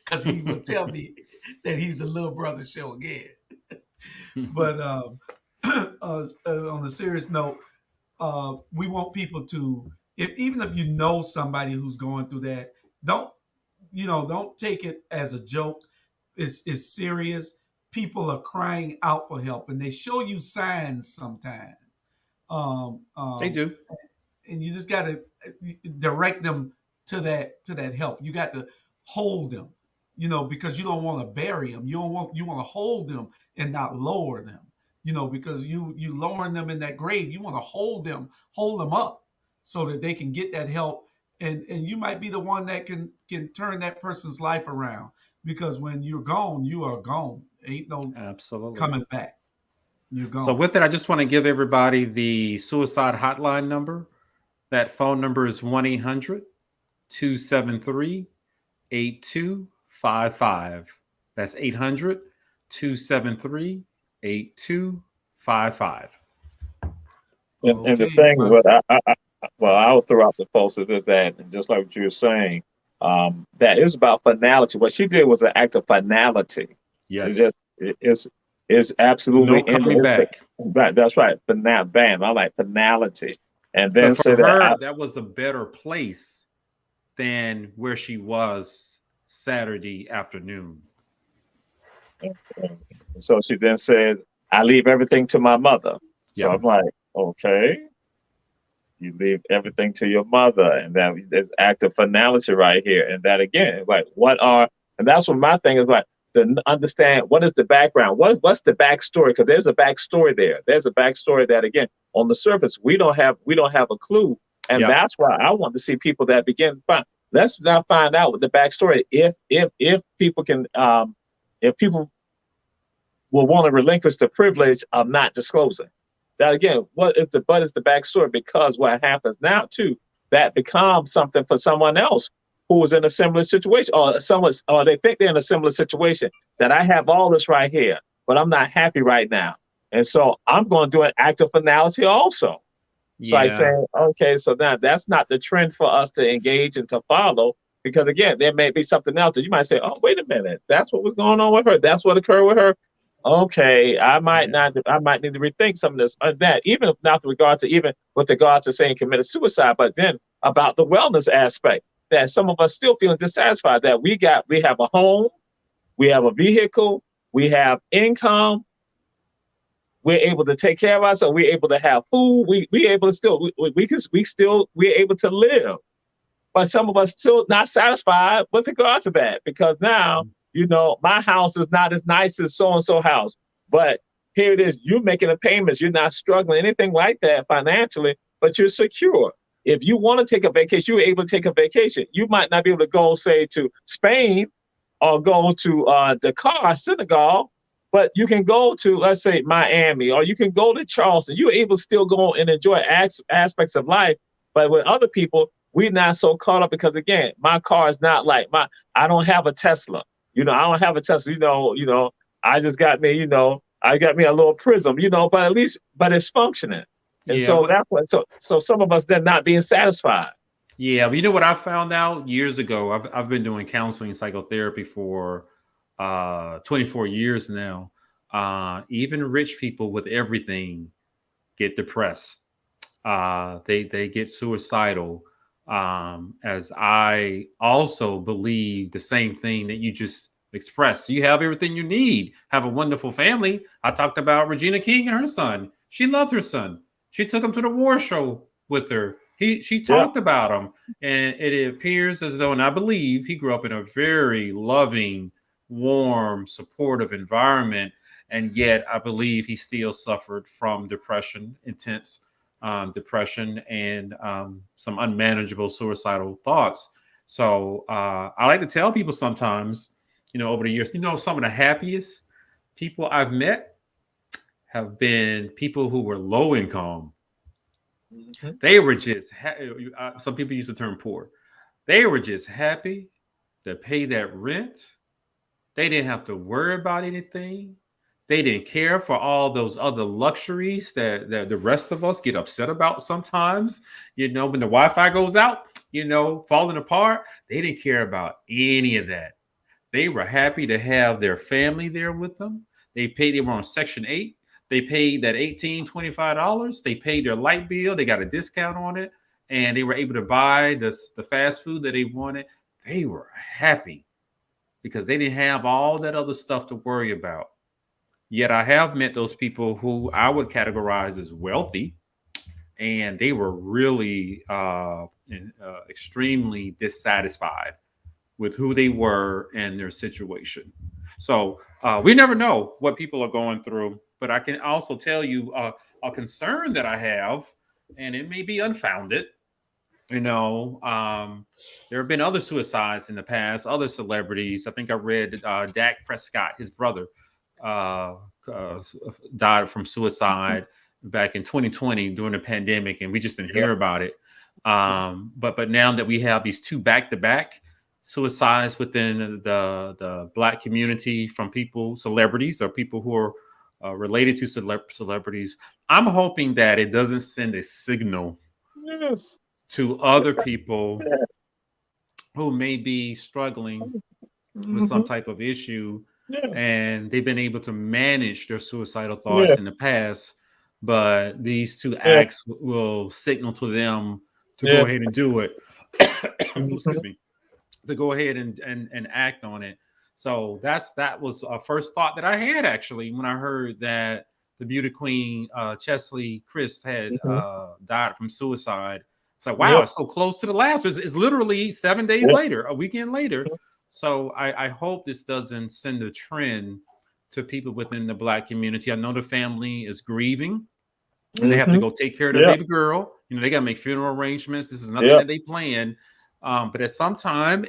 Because he will tell me that he's the little brother show again. But on a serious note, we want people to, even if you know somebody who's going through that, don't take it as a joke. It's serious. People are crying out for help, and they show you signs sometimes. They do. And you just got to direct them to that help. You got to hold them, because you don't want to bury them. You want to hold them and not lower them, because you lowering them in that grave. You want to hold them up so that they can get that help. And you might be the one that can turn that person's life around, because when you're gone, you are gone. Ain't no absolutely coming back. You're gone. So with it, I just want to give everybody the suicide hotline number. That phone number is 1-800-273-8255. That's 800-273-8255. And the Okay. thing, Well, what I will throw out the folks is that, and just like what you were saying, that it was about finality. What she did was an act of finality. It Yes. just is absolutely No coming back. that's right. Bam. I like finality, and But then for say that. her, that was a better place than where she was Saturday afternoon. So she then said, "I leave everything to my mother." So Yep. I'm like, okay, you leave everything to your mother, and that there's act of finality right here. And that again, like, and that's what my thing is like, to understand what is the background, what's the backstory, because there's a backstory there. There's a backstory that again, on the surface, we don't have a clue, and Yep. that's why I want to see people that begin. Let's now find out what the backstory. If people can, if people will want to relinquish the privilege of not disclosing. That again, what is the backstory? Because what happens now too, that becomes something for someone else who is in a similar situation, or they think they're in a similar situation. That I have all this right here, but I'm not happy right now, and so I'm going to do an act of finality also. So I say, Yeah. okay, so now that's not the trend for us to engage and to follow, because again, there may be something else that you might say, oh, wait a minute, that's what was going on with her. That's what occurred with her. Okay, I might Yeah. need to rethink some of this, that, even if not even with regard to saying committed suicide, but then about the wellness aspect, that some of us still feeling dissatisfied, that we have a home, we have a vehicle, we have income, we're able to take care of ourselves, we're able to have food, we able to still, we're able to live. But some of us still not satisfied with regard to that, because now, my house is not as nice as so-and-so house, but here it is, you're making the payments, you're not struggling, anything like that financially, but you're secure. If you want to take a vacation, you're able to take a vacation. You might not be able to go, say, to Spain or go to Dakar, Senegal, but you can go to, let's say, Miami, or you can go to Charleston. You're able to still go and enjoy aspects of life. But with other people, we're not so caught up, because again, my car is not like I don't have a Tesla. I don't have a Tesla. I just got me, I got me a little Prism, but but it's functioning. And Yeah. so that's what, so some of us, they're not being satisfied. Yeah, but you know what I found out years ago? I've been doing counseling and psychotherapy for 24 years now. Even rich people with everything get depressed. They get suicidal. As I also believe the same thing that you just expressed. You have everything you need. Have a wonderful family. I talked about Regina King and her son. She loved her son. She took him to the war show with her. She Yeah. talked about him, and it appears as though, and I believe he grew up in a very loving, warm, supportive environment, and yet I believe he still suffered from depression, intense depression, and some unmanageable suicidal thoughts. So I like to tell people sometimes, over the years, some of the happiest people I've met have been people who were low income. Mm-hmm. They were just, some people use the term poor. They were just happy to pay that rent. They didn't have to worry about anything. They didn't care for all those other luxuries that the rest of us get upset about sometimes. When the Wi-Fi goes out, falling apart, they didn't care about any of that. They were happy to have their family there with them. They were on Section 8. They paid that $18, $25. They paid their light bill. They got a discount on it. And they were able to buy the fast food that they wanted. They were happy because they didn't have all that other stuff to worry about. Yet I have met those people who I would categorize as wealthy, and they were really extremely dissatisfied with who they were and their situation. So we never know what people are going through, but I can also tell you a concern that I have, and it may be unfounded. There have been other suicides in the past, other celebrities. I think I read Dak Prescott, his brother, died from suicide back in 2020 during the pandemic, and we just didn't hear about it. But now that we have these 2 back-to-back suicides within the Black community from celebrities or people who are related to celebrities, I'm hoping that it doesn't send a signal Yes. to other people who may be struggling with some type of issue, Yes. and they've been able to manage their suicidal thoughts Yeah. in the past, but these 2 Yeah. acts will signal to them to go Yes. ahead and do it. Mhm. Excuse me. To go ahead and act on it. So that was a first thought that I had actually when I heard that the beauty queen Cheslie Kryst had died from suicide. It's like, wow, Yep. it's so close to the last. It's literally 7 days Yep. later, a weekend later. So I hope this doesn't send a trend to people within the Black community. I know the family is grieving and they have to go take care of their baby girl. You know, they got to make funeral arrangements. This is nothing that they planned. But at some time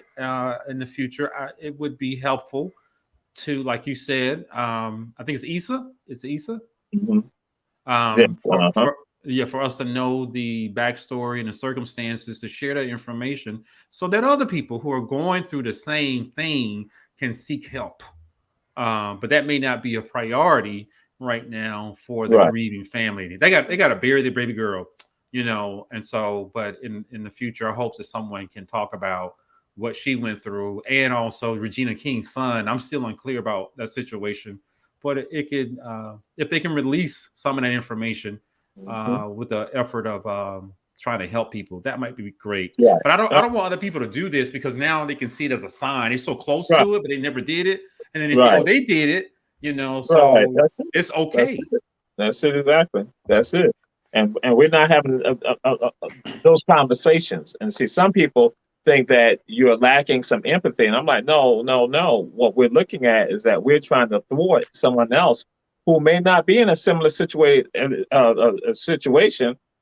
in the future, it would be helpful to, like you said, I think it's Issa. It's Issa. For us to know the backstory and the circumstances, to share that information so that other people who are going through the same thing can seek help. But that may not be a priority right now for the grieving family. They got to bury their baby girl, you know, and so, but in the future, I hope that someone can talk about what she went through, and also Regina King's son. I'm still unclear about that situation, but it could, if they can release some of that information with the effort of trying to help people, that might be great. But I don't want other people to do this because now they can see it as a sign. They're so close to it, but they never did it, and then they say, "Oh, they did it," you know. So it's okay. That's it. Exactly. That's it. And we're not having those conversations. And see, some people think that you're lacking some empathy, and I'm like, no. What we're looking at is that we're trying to thwart someone else who may not be in a similar situation,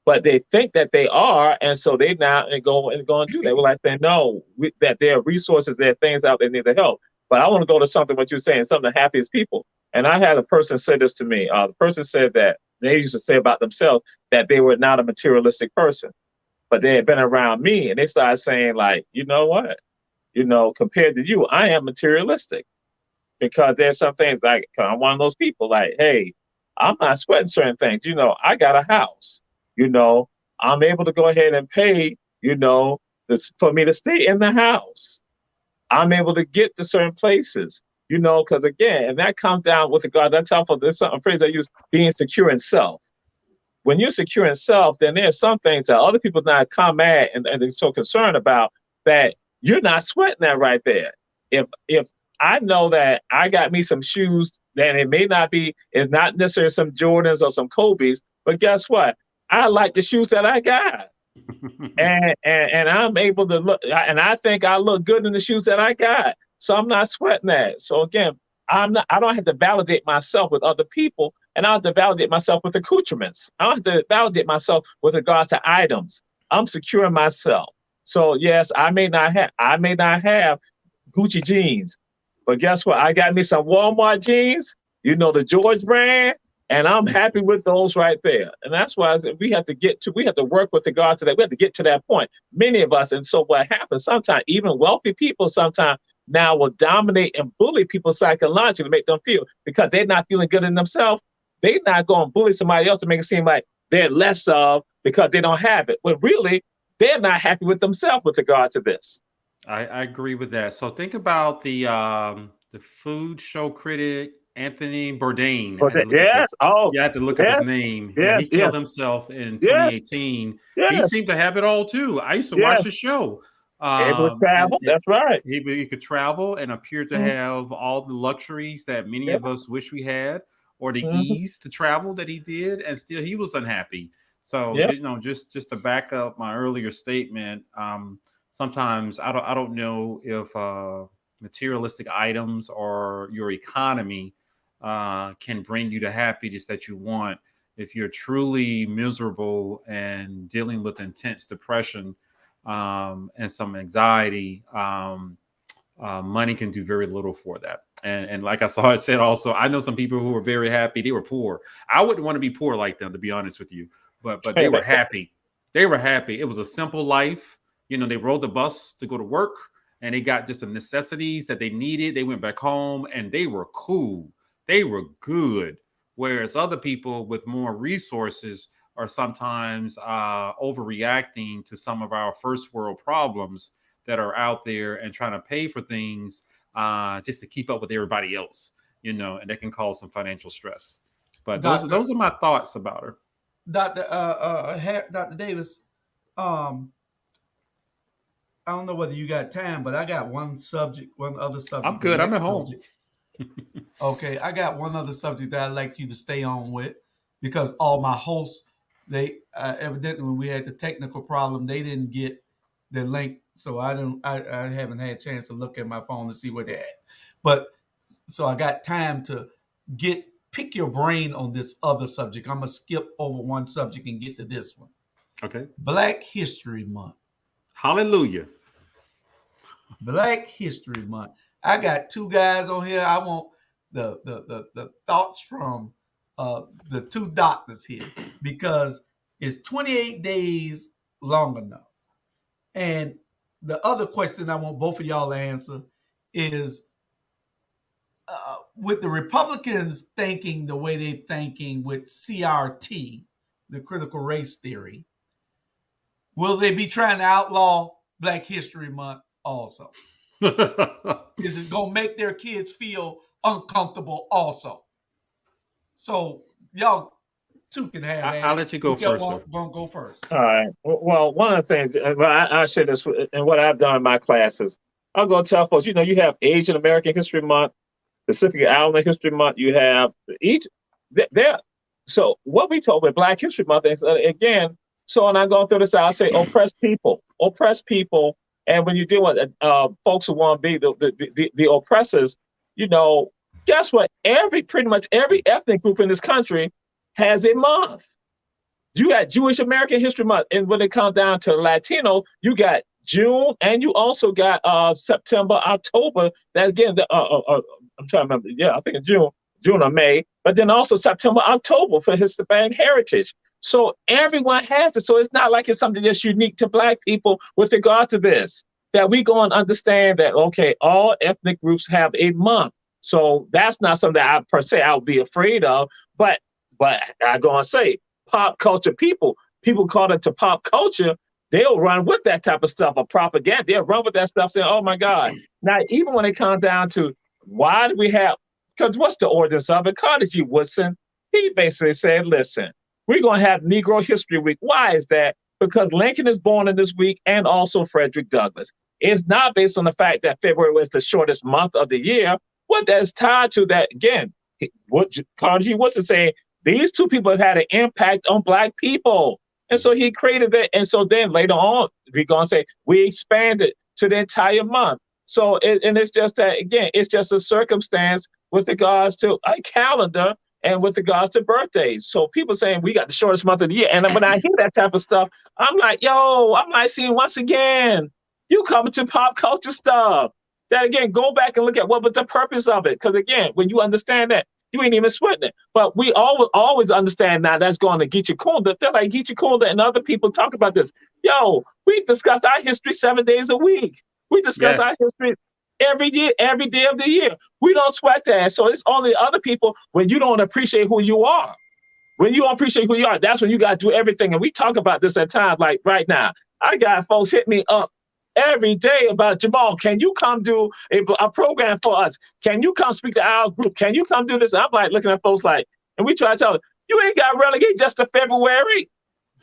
but they think that they are, and so they now go and do that. We're like saying, no, that there are resources, there are things out there need the help. But I want to go to something what you're saying, some of the happiest people. And I had a person say this to me. The person said that they used to say about themselves that they were not a materialistic person, but they had been around me, and they started saying, like, you know what? You know, compared to you, I am materialistic, because there's some things like I'm one of those people. Like, hey, I'm not sweating certain things. You know, I got a house. You know, I'm able to go ahead and pay. You know, this for me to stay in the house. I'm able to get to certain places, you know, because again, and that comes down with regards, I tell people, there's a phrase I use, being secure in self. When you're secure in self, then there's some things that other people not come at and they're so concerned about that you're not sweating that right there. If I know that I got me some shoes, then it may not be, it's not necessarily some Jordans or some Kobe's, but guess what? I like the shoes that I got. and I'm able to look, and I think I look good in the shoes that I got. So I'm not sweating that. So again, I don't have to validate myself with other people, and I don't have to validate myself with accoutrements. I don't have to validate myself with regards to items. I'm secure in myself. So yes, I may not have Gucci jeans, but guess what? I got me some Walmart jeans, you know, the George brand, and I'm happy with those right there. And that's why we have to work with regards to that. We have to get to that point. Many of us, and so what happens sometimes, even wealthy people sometimes now will dominate and bully people psychologically to make them feel, because they're not feeling good in themselves. They're not going to bully somebody else to make it seem like they're less of because they don't have it. But really, they're not happy with themselves with regard to this. I agree with that. So think about the food show critic Anthony Bourdain. Yes. You have to look up his name. Yeah, he killed himself in 2018. He seemed to have it all too. I used to watch the show. Able to travel. That's right. He could travel and appeared to have all the luxuries that many of us wish we had, or the ease to travel that he did, and still he was unhappy. So you know, just to back up my earlier statement, sometimes I don't know if materialistic items or your economy can bring you the happiness that you want. If you're truly miserable and dealing with intense depression and some anxiety, money can do very little for that. And like I saw it said also, I know some people who were very happy. They were poor. I wouldn't want to be poor like them, to be honest with you. But they were happy. They were happy. It was a simple life. You know, they rode the bus to go to work, and they got just the necessities that they needed. They went back home, and they were cool. They were good. Whereas other people with more resources are sometimes overreacting to some of our first world problems that are out there and trying to pay for things just to keep up with everybody else, you know, and that can cause some financial stress. But those are my thoughts about her. Dr. Davis, I don't know whether you got time, but I got one other subject. I'm good. I'm at home. Okay, I got one other subject that I'd like you to stay on with, because all my hosts, they evidently when we had the technical problem, they didn't get the link, so I haven't had a chance to look at my phone to see where they're at. But so I got time to pick your brain on this other subject. I'm gonna skip over one subject and get to this one. Okay. Black History Month. Hallelujah. Black History Month. I got two guys on here. I want the thoughts from the two doctors here, because it's 28 days long enough. And the other question I want both of y'all to answer is, with the Republicans thinking the way they're thinking with CRT, the critical race theory, will they be trying to outlaw Black History Month also? Is it going to make their kids feel uncomfortable also? So y'all two can have that. I'll let you go first. Going to go first. All right. Well, one of the things, I share this, and what I've done in my classes, I'll go tell folks, you know, you have Asian American History Month, Pacific Islander History Month, you have each there. So what we told with Black History Month is, again, so when I go through this, I'll say oppressed people. And when you deal with folks who want to be the oppressors, you know, guess what? Pretty much every ethnic group in this country has a month. You got Jewish American History Month, and when it comes down to Latino, you got June, and you also got September, October. That again, I'm trying to remember. Yeah, I think it's June or May, but then also September, October for Hispanic heritage. So everyone has it. So it's not like it's something that's unique to Black people with regard to this, that we go and understand that, okay, all ethnic groups have a month. So that's not something that I would be afraid of. But I go and say, pop culture people caught into pop culture, they'll run with that type of stuff, or propaganda. They'll run with that stuff saying, oh my God. Now, even when it comes down to why do we have, because what's the origins of it? Carter G. Woodson, he basically said, listen, we're going to have Negro History Week. Why is that? Because Lincoln is born in this week, and also Frederick Douglass. It's not based on the fact that February was the shortest month of the year. What that's tied to that, again, what Carter G. Woodson saying, these two people have had an impact on Black people. And so he created that. And so then later on, we're going to say, we expanded to the entire month. So, and it's just that, again, it's just a circumstance with regards to a calendar and with regards to birthdays. So people saying we got the shortest month of the year. And when I hear that type of stuff, I'm like, seeing once again, you coming to pop culture stuff. That again, go back and look at what was the purpose of it. Because again, when you understand that, you ain't even sweating it. But we always understand now that's going to get you Kunda. They're like get you Kunda and other people talk about this. We discuss our history 7 days a week. We discuss our history every year, every day of the year. We don't sweat that. So it's only other people when you don't appreciate who you are. When you don't appreciate who you are, that's when you got to do everything. And we talk about this at times, like right now. I got folks hit me up every day about, Jamal, can you come do a program for us? Can you come speak to our group? Can you come do this? I'm like looking at folks like, and we try to tell them, you ain't got relegated just to February.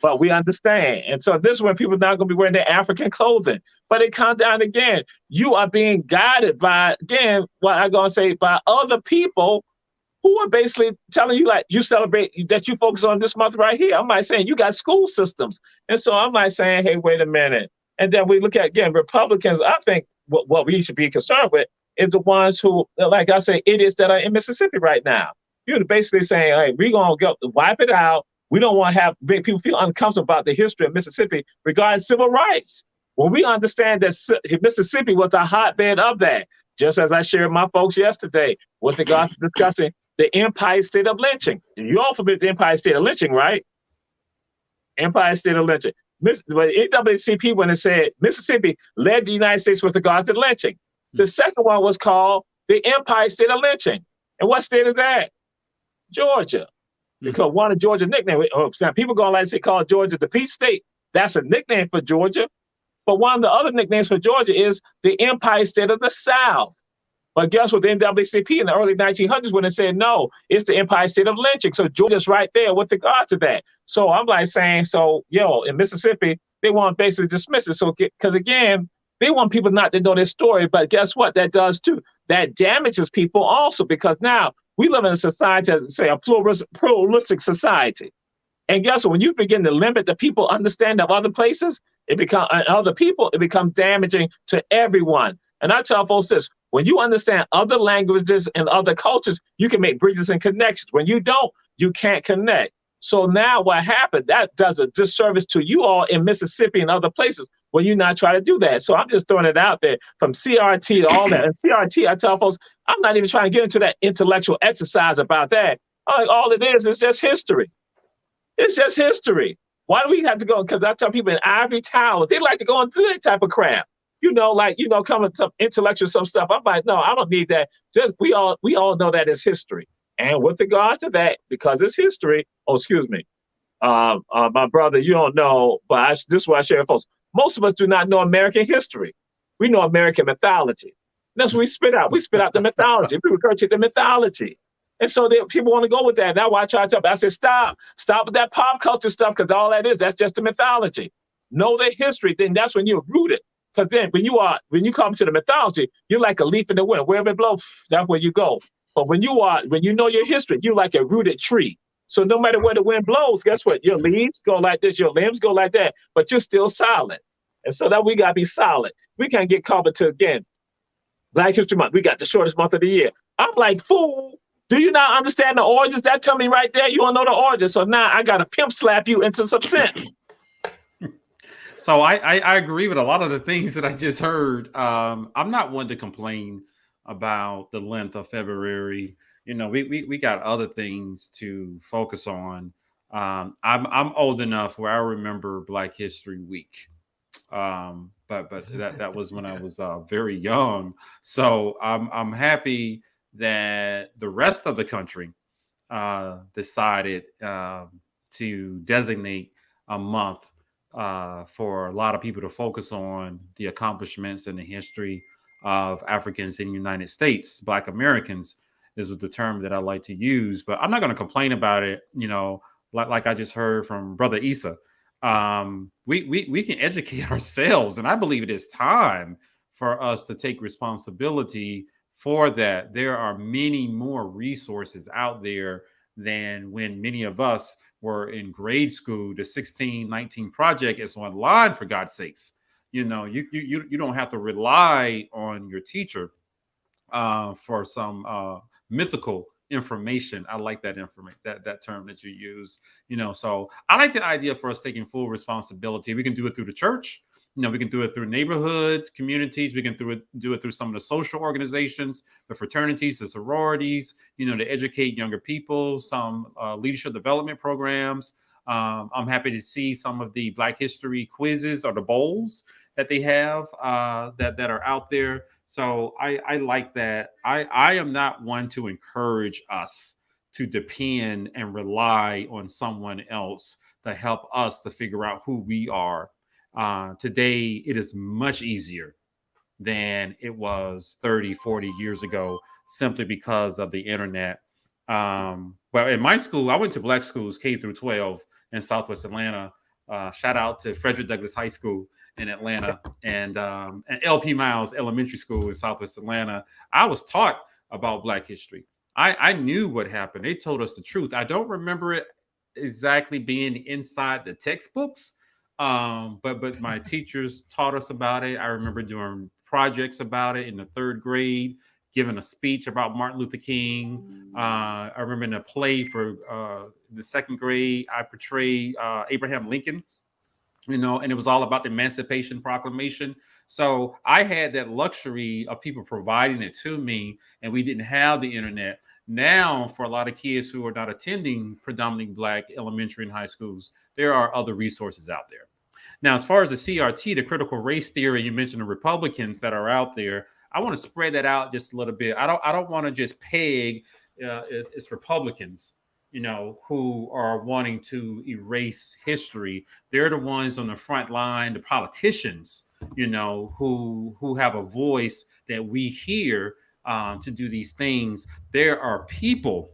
But we understand. And so this is when people are not going to be wearing their African clothing. But it comes down again, you are being guided by, again, what I'm going to say, by other people who are basically telling you, like, you celebrate, that you focus on this month right here. I'm like saying, you got school systems. And so I'm like saying, hey, wait a minute. And then we look at, again, Republicans, I think what we should be concerned with is the ones who, like I say, idiots that are in Mississippi right now. You're basically saying, hey, we're going to wipe it out. We don't want to make people feel uncomfortable about the history of Mississippi regarding civil rights. Well, we understand that Mississippi was a hotbed of that, just as I shared with my folks yesterday with regard to discussing the Empire State of lynching. You're all familiar with the Empire State of lynching, right? Empire State of lynching. NAACP, when it said Mississippi led the United States with regard to lynching. The second one was called the Empire State of Lynching. And what state is that? Georgia. Because one of Georgia's nickname, people going like to say call Georgia the Peach State. That's a nickname for Georgia. But one of the other nicknames for Georgia is the Empire State of the South. But guess what? The NAACP in the early 1900s when it said no, it's the Empire State of Lynching. So Georgia's right there with regard to that. So I'm like saying, in Mississippi, they want to basically dismiss it. So because again, they want people not to know their story. But guess what? That does too. That damages people also because now we live in a society, say a pluralistic society. And guess what? When you begin to limit the people understanding of other places, it becomes damaging to everyone. And I tell folks this, when you understand other languages and other cultures, you can make bridges and connections. When you don't, you can't connect. So now what happened, that does a disservice to you all in Mississippi and other places when you not try to do that. So I'm just throwing it out there from CRT to all that. And CRT, I tell folks, I'm not even trying to get into that intellectual exercise about that. All it is just history. It's just history. Why do we have to go? Because I tell people in ivory towers, they like to go into that type of crap. Come with some intellectual some stuff. I'm like, no, I don't need that. Just we all know that it's history. And with regards to that, because it's history, my brother, you don't know, but this is what I share with folks. Most of us do not know American history. We know American mythology. That's what we spit out. We spit out the mythology. We regurgitate the mythology. And so people want to go with that. That's why I try to tell them. I said, stop with that pop culture stuff, because all that's just the mythology. Know the history, then that's when you're rooted. Because then when you come to the mythology, you're like a leaf in the wind. Wherever it blows, that's where you go. But when you know your history, you're like a rooted tree. So no matter where the wind blows, guess what? Your leaves go like this, your limbs go like that, but you're still solid. And so that we gotta be solid. We can't get caught into, again, Black History Month. We got the shortest month of the year. I'm like, fool, do you not understand the origins? That tell me right there, you don't know the origins. So now I gotta pimp slap you into some sense. So I agree with a lot of the things that I just heard. I'm not one to complain about the length of February. We got other things to focus on. I'm old enough where I remember Black History Week, but that was when I was very young. So I'm happy that the rest of the country decided to designate a month for a lot of people to focus on the accomplishments and the history of Africans in the United States. Black Americans is the term that I like to use, but I'm not going to complain about it. Like I just heard from Brother Issa, we can educate ourselves, and I believe it is time for us to take responsibility for that. There are many more resources out there than when many of us were in grade school. The 1619 Project is online, for God's sakes. You don't have to rely on your teacher for some mythical information. I like that that term that you use. So I like the idea for us taking full responsibility. We can do it through the church. We can do it through neighborhoods, communities. We can do it through some of the social organizations, the fraternities, the sororities, to educate younger people, some leadership development programs. I'm happy to see some of the Black History quizzes or the bowls that they have that are out there. So I like that. I am not one to encourage us to depend and rely on someone else to help us to figure out who we are. Today, it is much easier than it was 30, 40 years ago, simply because of the internet. Well, in my school, I went to Black schools, K through 12 in Southwest Atlanta. Shout out to Frederick Douglass High School in Atlanta and LP Miles Elementary School in Southwest Atlanta. I was taught about Black history. I knew what happened. They told us the truth. I don't remember it exactly being inside the textbooks, but my teachers taught us about it. I remember doing projects about it in the 3rd grade, giving a speech about Martin Luther King. I remember in a play for the 2nd grade, I portrayed Abraham Lincoln, and it was all about the Emancipation Proclamation. So I had that luxury of people providing it to me, and we didn't have the internet. Now, for a lot of kids who are not attending predominantly Black elementary and high schools, there are other resources out there. Now, as far as the CRT, the critical race theory, you mentioned the Republicans that are out there. I want to spread that out just a little bit. I don't want to just peg it's Republicans, who are wanting to erase history. They're the ones on the front line, the politicians, who have a voice that we hear to do these things. There are people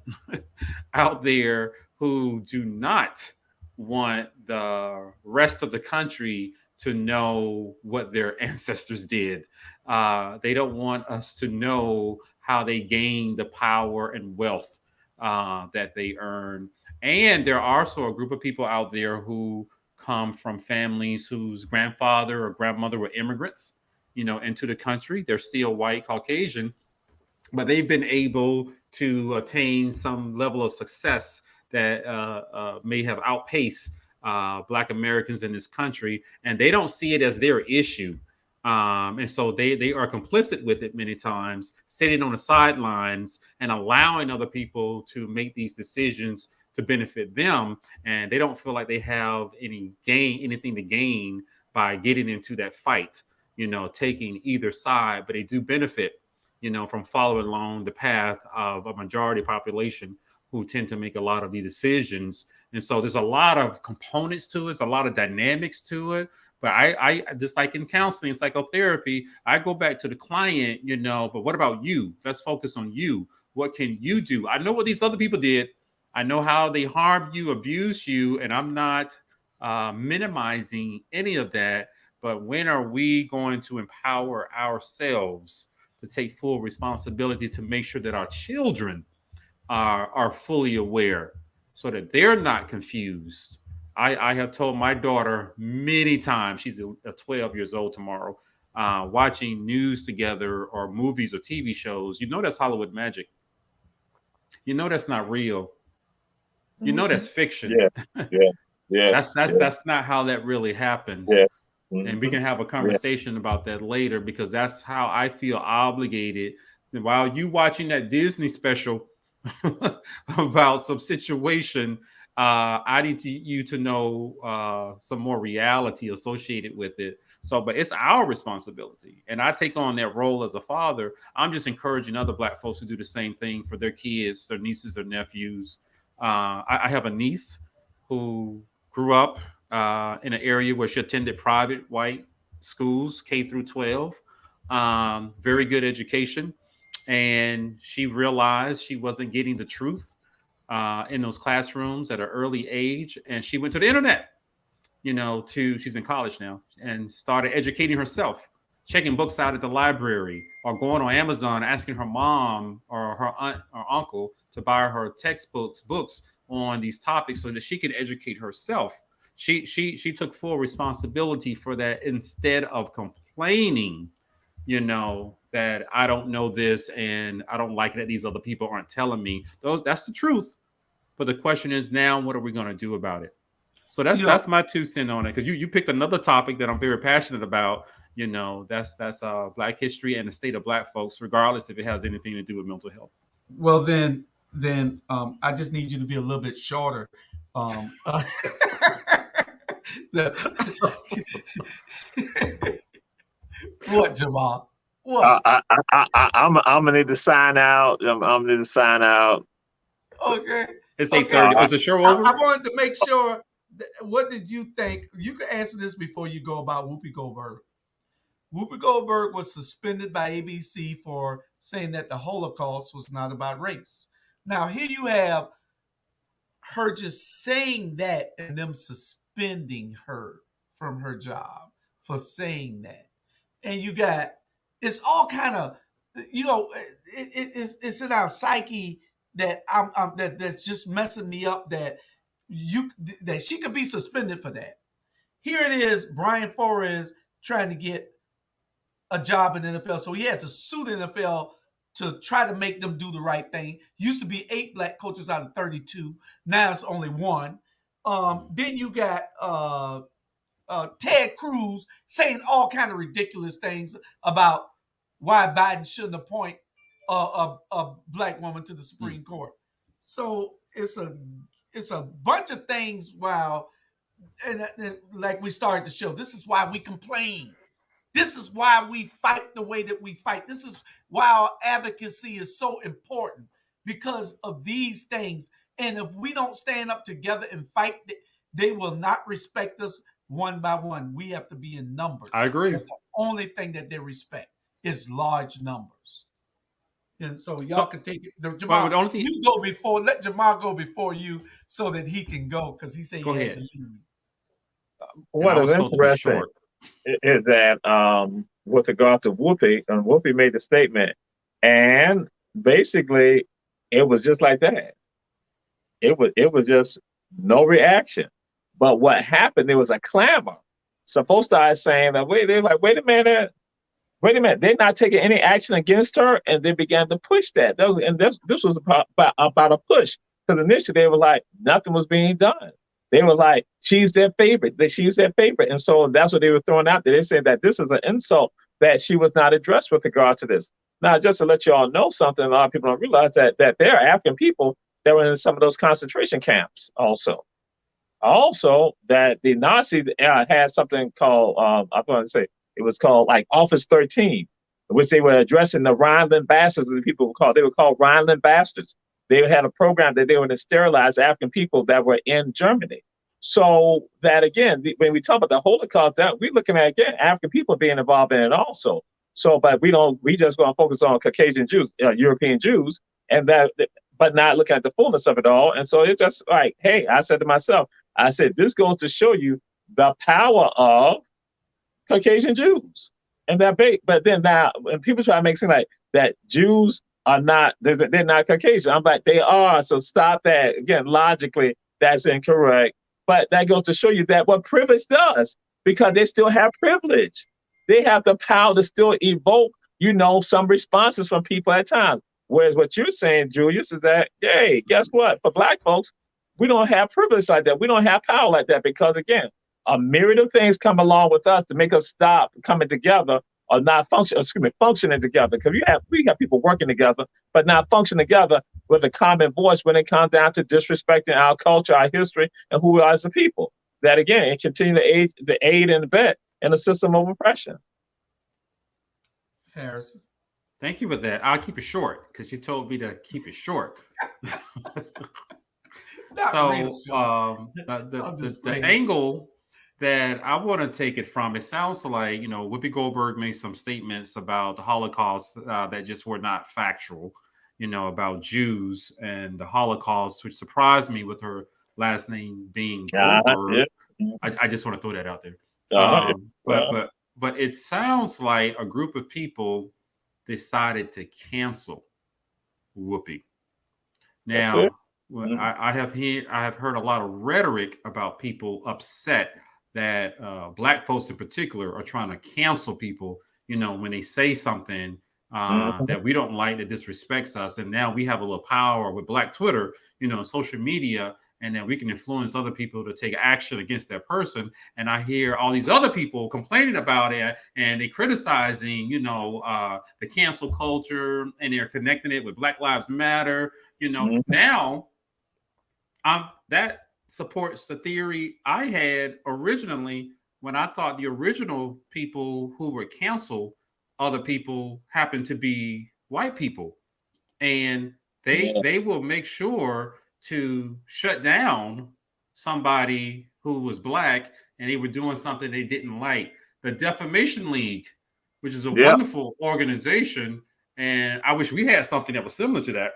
out there who do not want the rest of the country to know what their ancestors did. They don't want us to know how they gained the power and wealth that they earn. And there are also a group of people out there who come from families whose grandfather or grandmother were immigrants, into the country. They're still white, Caucasian, but they've been able to attain some level of success that may have outpaced Black Americans in this country, and they don't see it as their issue. And so they are complicit with it many times, sitting on the sidelines and allowing other people to make these decisions to benefit them. And they don't feel like they have anything to gain by getting into that fight, taking either side, but they do benefit, from following along the path of a majority population who tend to make a lot of these decisions. And so there's a lot of components to it, there's a lot of dynamics to it. But I just like in counseling, psychotherapy, I go back to the client, but what about you? Let's focus on you. What can you do? I know what these other people did. I know how they harmed you, abused you, and I'm not minimizing any of that. But when are we going to empower ourselves to take full responsibility to make sure that our children are fully aware so that they're not confused? I have told my daughter many times, she's 12 years old tomorrow, watching news together or movies or TV shows, that's Hollywood magic. That's not real. That's fiction. Yes. That's not how that really happens. Yes. And we can have a conversation about that later, because that's how I feel obligated. While you watching that Disney special about some situation, I need you to know some more reality associated with it. So, but it's our responsibility. And I take on that role as a father. I'm just encouraging other Black folks to do the same thing for their kids, their nieces or nephews. I have a niece who grew up in an area where she attended private white schools, K through 12, very good education. And she realized she wasn't getting the truth in those classrooms at an early age. And she went to the internet, she's in college now, and started educating herself, checking books out at the library or going on Amazon, asking her mom or her aunt or uncle to buy her textbooks, books on these topics so that she could educate herself. She took full responsibility for that instead of complaining, that I don't know this and I don't like it that these other people aren't telling me. That's the truth. But the question is now, what are we going to do about it? So that's my 2 cents on it. Because you picked another topic that I'm very passionate about. That's Black history and the state of Black folks, regardless if it has anything to do with mental health. Well, then I just need you to be a little bit shorter. What, Jamal? What? I'm gonna need to sign out. I'm gonna need to sign out. Okay. It's 8:30. Is the show over? I wanted to make sure. What did you think? You can answer this before you go about Whoopi Goldberg. Whoopi Goldberg was suspended by ABC for saying that the Holocaust was not about race. Now, here you have her just saying that and them suspending her from her job for saying that. And you got, it's all kind of, it's in our psyche that that's just messing me up, that she could be suspended for that. Here it is, Brian Flores trying to get a job in the NFL, so he has to sue the NFL to try to make them do the right thing. Used to be 8 Black coaches out of 32. Now it's only 1. Then you got Ted Cruz saying all kind of ridiculous things about why Biden shouldn't appoint a Black woman to the Supreme Court. So it's a bunch of things while and like we started the show, this is why we complain. This is why we fight the way that we fight. This is why our advocacy is so important, because of these things. And if we don't stand up together and fight, they will not respect us one by one. We have to be in numbers. I agree. That's the only thing that they respect is large numbers. And so y'all can take it. Jamal, you go before. Let Jamal go before you so that he can go, because he said he had to leave. What is interesting is that with regard to Whoopi, and Whoopi made the statement, and basically it was just like that. It was just no reaction. But what happened? There was a clamor. So folks started saying that wait a minute, they're not taking any action against her, and they began to push that. This was about a push, because initially they were like nothing was being done. They were like, she's their favorite. She's their favorite. And so that's what they were throwing out there. They said that this is an insult that she was not addressed with regard to this. Now, just to let you all know something, a lot of people don't realize that there are African people that were in some of those concentration camps also. Also, that the Nazis had something called, I want to say, it was called like Office 13, which they were addressing the Rhineland bastards, as the people were called. They were called Rhineland bastards. They had a program that they were to sterilize African people that were in Germany. So that, again, when we talk about the Holocaust, that we're looking at, again, African people being involved in it also. So, but we just going to focus on Caucasian Jews, European Jews, and that, but not looking at the fullness of it all. And so it's just like, hey, I said to myself, I said, this goes to show you the power of Caucasian Jews. And that, but then now, when people try to make it seem like that Jews are not, they're not Caucasian, I'm like, they are. So stop that. Again, logically, that's incorrect. But that goes to show you that what privilege does, because they still have privilege. They have the power to still evoke, some responses from people at times. Whereas what you're saying, Julius, is that, hey, guess what? For Black folks, we don't have privilege like that. We don't have power like that, because, again, a myriad of things come along with us to make us stop coming together or not functioning together. Because we have people working together, but not functioning together with a common voice when it comes down to disrespecting our culture, our history, and who we are as a people. That, again, it continue to aid and abet in a system of oppression. Harrison. Thank you for that. I'll keep it short, because you told me to keep it short. So the angle that I want to take it from, it sounds like, Whoopi Goldberg made some statements about the Holocaust that just were not factual, about Jews and the Holocaust, which surprised me with her last name being Goldberg. I just want to throw that out there. But it sounds like a group of people decided to cancel Whoopi. Now, I have heard a lot of rhetoric about people upset that Black folks in particular are trying to cancel people, when they say something that we don't like, that disrespects us. And now we have a little power with Black Twitter, social media, and then we can influence other people to take action against that person. And I hear all these other people complaining about it, and they criticizing, the cancel culture, and they're connecting it with Black Lives Matter. Now that supports the theory I had originally, when I thought the original people who were canceled, other people happened to be white people, and they will make sure to shut down somebody who was Black and they were doing something they didn't like. The Defamation League, which is a wonderful organization, and I wish we had something that was similar to that.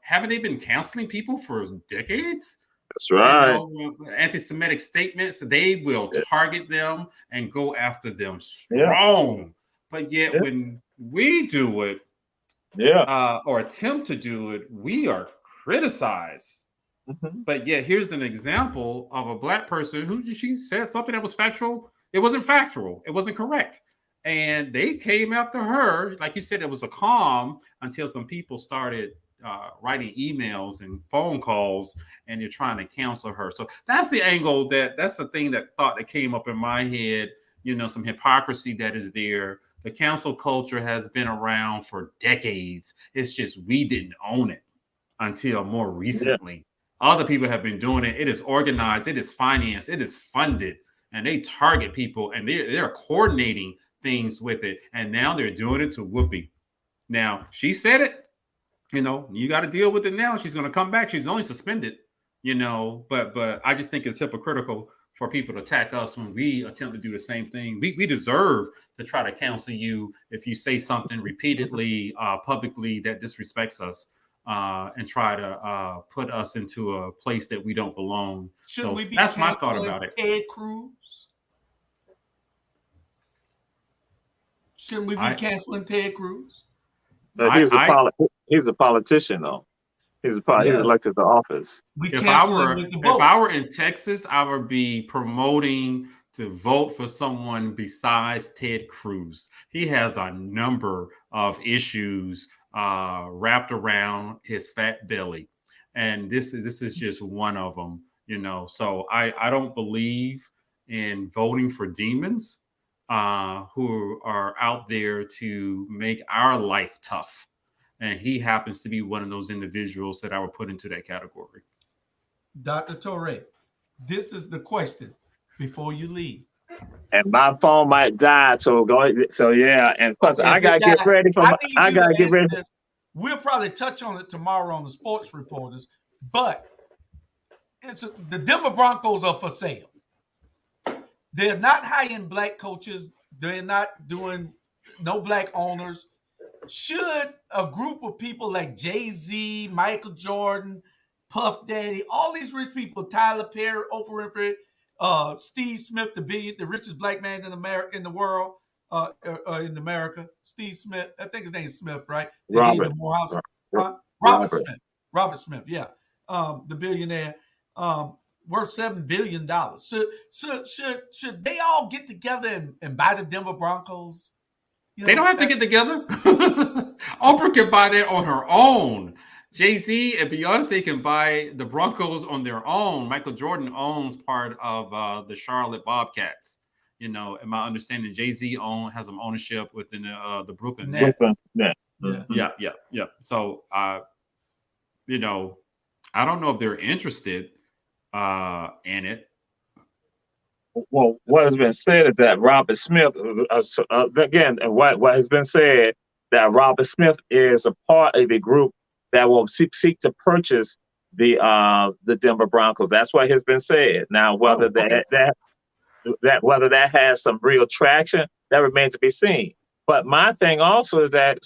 Haven't they been canceling people for decades? That's right. Anti-Semitic statements, they will target them and go after them strong. But yet when we do it, or attempt to do it, we are criticized. But yet here's an example of a Black person who, she said something that was factual. It wasn't factual. It wasn't correct. And they came after her. Like you said, it was a calm until some people started writing emails and phone calls, and you're trying to cancel her. So that's the angle, that's the thing that came up in my head, some hypocrisy that is there. The cancel culture has been around for decades. It's just we didn't own it until more recently. Other people have been doing it. It is organized, it is financed, it is funded, and they target people, and they're coordinating things with it. And now they're doing it to Whoopi. Now, she said it, you got to deal with it now. She's going to come back. She's only suspended, but I just think it's hypocritical for people to attack us when we attempt to do the same thing. We deserve to try to counsel you if you say something repeatedly, publicly that disrespects us, and try to put us into a place that we don't belong. That's my thought about it. Ted Cruz? Shouldn't we be canceling Ted Cruz? No, he's a politician, though. He's elected to office. If I were in Texas, I would be promoting to vote for someone besides Ted Cruz. He has a number of issues wrapped around his fat belly, and this is just one of them. So I don't believe in voting for demons who are out there to make our life tough. And he happens to be one of those individuals that I would put into that category. Dr. Torre, this is the question before you leave. And my phone might die, so yeah. And plus, I gotta get ready This. We'll probably touch on it tomorrow on the Sports Reporters, but the Denver Broncos are for sale. They're not hiring black coaches. They're not doing no black owners. Should a group of people like Jay-Z, Michael Jordan, Puff Daddy, all these rich people, Tyler Perry, Oprah Winfrey, Steve Smith, the richest black man in America, in the world, in America, Steve Smith, I think his name is Smith, right? Robert Smith. Robert Smith, yeah, the billionaire, worth $7 billion. Should they all get together and buy the Denver Broncos? They don't have to get together. Oprah can buy that on her own. Jay-Z and Beyonce can buy the Broncos on their own. Michael Jordan owns part of the Charlotte Bobcats. In my understanding, Jay-Z has some ownership within the Brooklyn Nets. Yeah. So, I don't know if they're interested in it. Well, what has been said is that Robert Smith, again, what has been said, that Robert Smith is a part of the group that will seek to purchase the Denver Broncos. That's what has been said. Now, whether whether that has some real traction, that remains to be seen. But my thing also is that,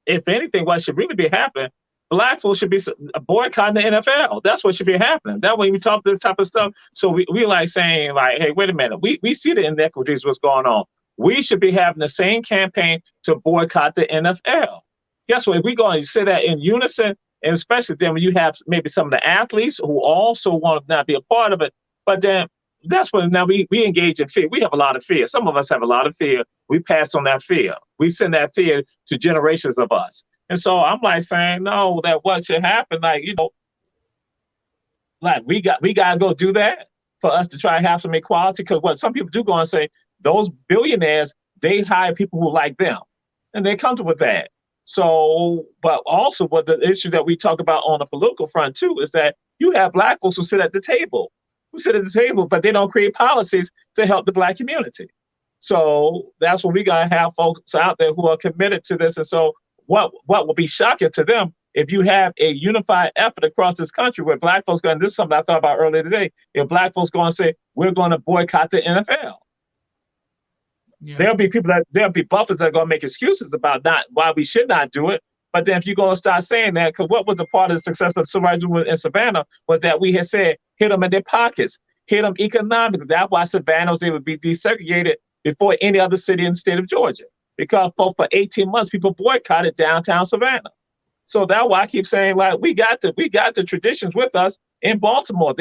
if anything, what should really be happening, black folks should be boycotting the NFL. That's what should be happening. That way we talk this type of stuff. So we like saying, like, hey, wait a minute. We see the inequities, what's going on. We should be having the same campaign to boycott the NFL. Guess what? If we're going to say that in unison, and especially then when you have maybe some of the athletes who also want to not be a part of it, but then that's when now we engage in fear. We have a lot of fear. Some of us have a lot of fear. We pass on that fear. We send that fear to generations of us. And so I'm like saying, no, that what should happen, like we got to go do that for us to try and have some equality. Because what some people do go and say, those billionaires, they hire people who like them, and they're comfortable with that. So, but also what the issue that we talk about on the political front too is that you have black folks who sit at the table, but they don't create policies to help the black community. So that's when we got to have folks out there who are committed to this. And so what will be shocking to them if you have a unified effort across this country where black folks going, this is something I thought about earlier today, if black folks going to say, we're going to boycott the NFL. Yeah. There'll be buffers that are going to make excuses about why we should not do it. But then if you're going to start saying that, because what was a part of the success of civil rights movement in Savannah was that we had said, hit them in their pockets, hit them economically. That's why Savannah was able to be desegregated before any other city in the state of Georgia. Because for 18 months, people boycotted downtown Savannah. So that's why I keep saying, like, we got the traditions with us in Baltimore.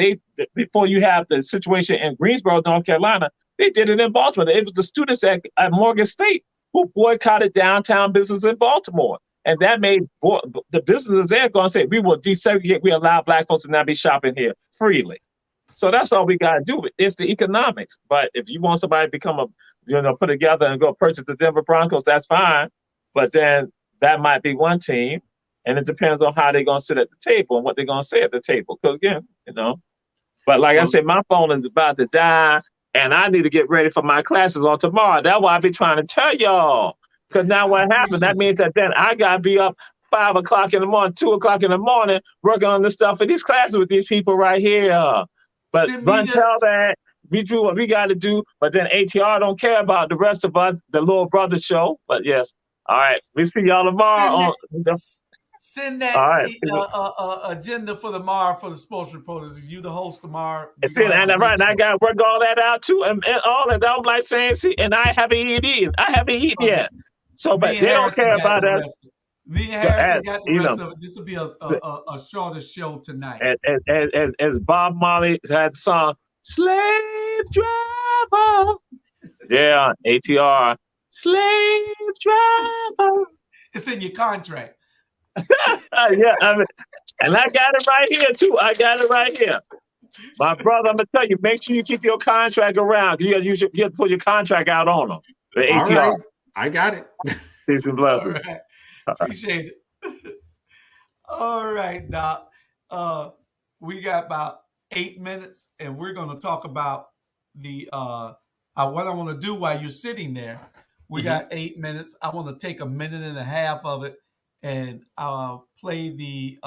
Before you have the situation in Greensboro, North Carolina, they did it in Baltimore. It was the students at Morgan State who boycotted downtown business in Baltimore. And that made the businesses there going to say, we will desegregate, we allow black folks to not be shopping here freely. So that's all we got to do. It's the economics. But if you want somebody to become put together and go purchase the Denver Broncos, that's fine. But then that might be one team. And it depends on how they're going to sit at the table and what they're going to say at the table. Because again, but like I said, my phone is about to die and I need to get ready for my classes on tomorrow. That's why I be trying to tell y'all. Because now what happens, that means that then I got to be up 5 o'clock in the morning, 2 o'clock in the morning, working on this stuff for these classes with these people right here. But run tell that we do what we got to do. But then ATR don't care about the rest of us, the little brother show. But yes. All right. We see y'all tomorrow. Send that agenda for tomorrow for the sports reporters. You the host tomorrow. And I got to work all that out too, and all that. I'm like saying, see, and I haven't eaten. I haven't eaten yet. So, but they don't care about us. Me and Harrison got the rest of it. This will be a shorter show tonight. As Bob Marley had the song, "Slave Driver." Yeah, ATR, slave driver. It's in your contract. Yeah, and I got it right here too. I got it right here. My brother, I'm gonna tell you, make sure you keep your contract around. You have to put your contract out on them. The ATR. Right. I got it. Peace and blessings. All right. Appreciate it. All right, Doc. We got about 8 minutes, and we're gonna talk about the what I want to do while you're sitting there. We got 8 minutes. I want to take a minute and a half of it and play the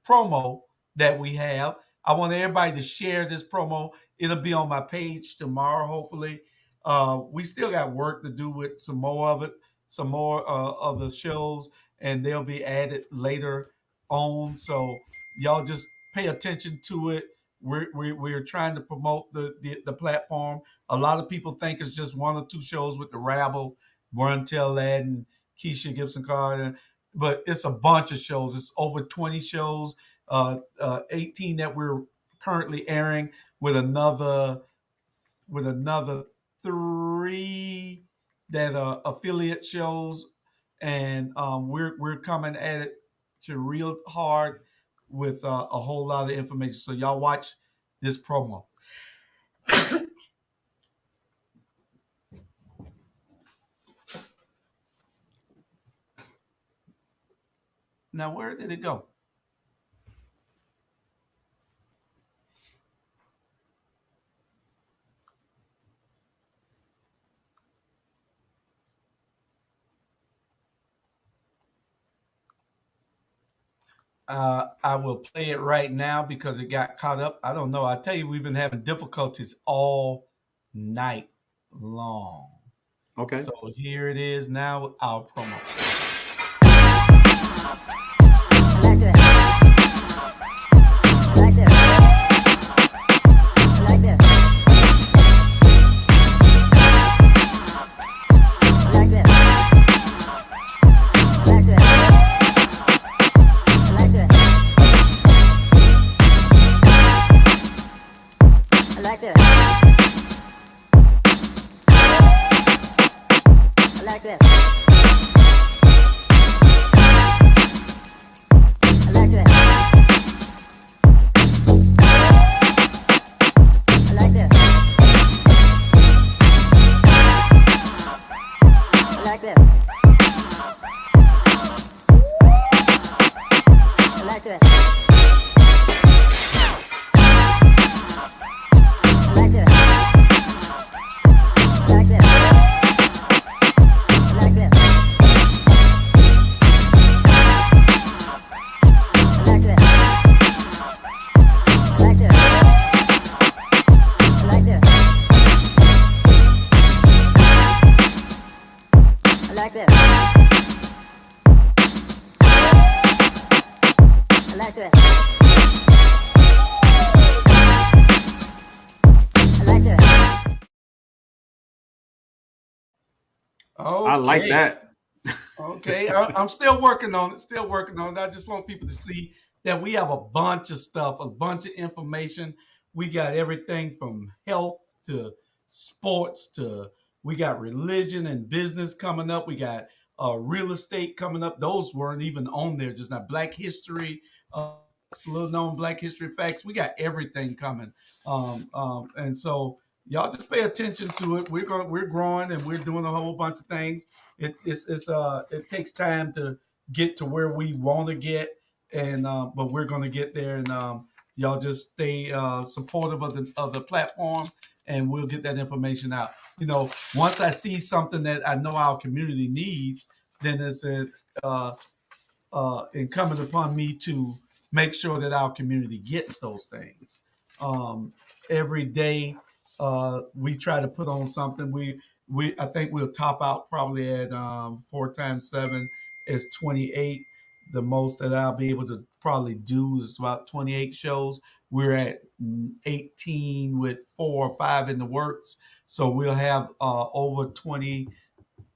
promo that we have. I want everybody to share this promo. It'll be on my page tomorrow, hopefully. We still got work to do with some more of it, some more of the shows, and they'll be added later on. So y'all just pay attention to it. We're trying to promote the platform. A lot of people think it's just 1 or 2 shows with the Rabble, Run Tell That, and Kesha Gibson-Carter, but it's a bunch of shows. It's over 20 shows, 18 that we're currently airing, with another 3 that are affiliate shows, and we're coming at it to real hard with a whole lot of information. So y'all watch this promo. Now, where did it go? I will play it right now because it got caught up. I don't know. I tell you, we've been having difficulties all night long. Okay. So here it is now, our promo. Okay. I like that. Okay, I'm still working on it. I just want people to see that we have a bunch of stuff, a bunch of information. We got everything from health to sports to we got religion and business coming up. We got real estate coming up. Those weren't even on there just now. Black history, little known Black history facts. We got everything coming. And so y'all just pay attention to it. We're growing and we're doing a whole bunch of things. It takes time to get to where we want to get, and but we're going to get there. And y'all just stay supportive of the platform, and we'll get that information out. Once I see something that I know our community needs, then it's incumbent upon me to make sure that our community gets those things. Every day, we try to put on something. I think we'll top out probably at 4 times 7 is 28. The most that I'll be able to probably do is about 28 shows. We're at 18 with 4 or 5 in the works, so we'll have over 20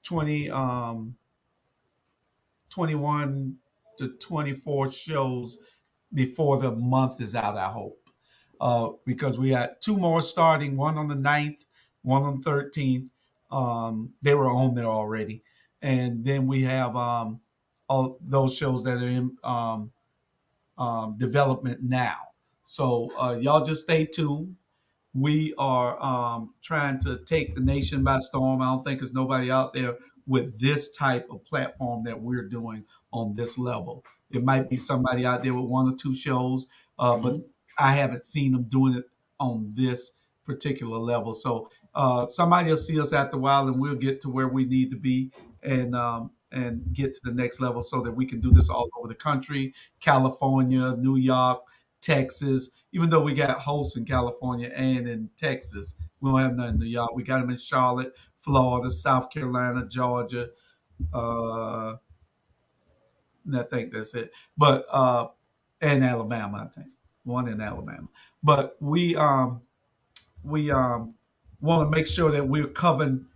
21 to 24 shows before the month is out, I hope. Because we got 2 more starting, one on the 9th, one on the 13th. They were on there already. And then we have all those shows that are in development now. So y'all just stay tuned. We are trying to take the nation by storm. I don't think there's nobody out there with this type of platform that we're doing on this level. It might be somebody out there with 1 or 2 shows, but I haven't seen them doing it on this particular level. So somebody will see us after a while, and we'll get to where we need to be, and get to the next level so that we can do this all over the country, California, New York, Texas. Even though we got hosts in California and in Texas, we don't have none in New York. We got them in Charlotte, Florida, South Carolina, Georgia. I think that's it. But and Alabama, I think. One in Alabama. But we want to make sure that we're covering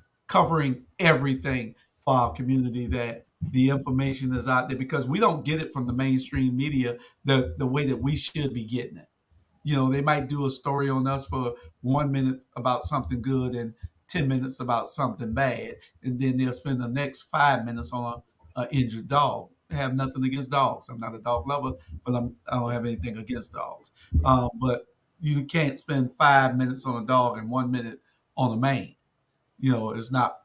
everything for our community, that the information is out there, because we don't get it from the mainstream media the way that we should be getting it. They might do a story on us for 1 minute about something good and 10 minutes about something bad, and then they'll spend the next 5 minutes on an injured dog. I have nothing against dogs. I'm not a dog lover, but I don't have anything against dogs. But you can't spend 5 minutes on a dog and 1 minute on a man. It's not,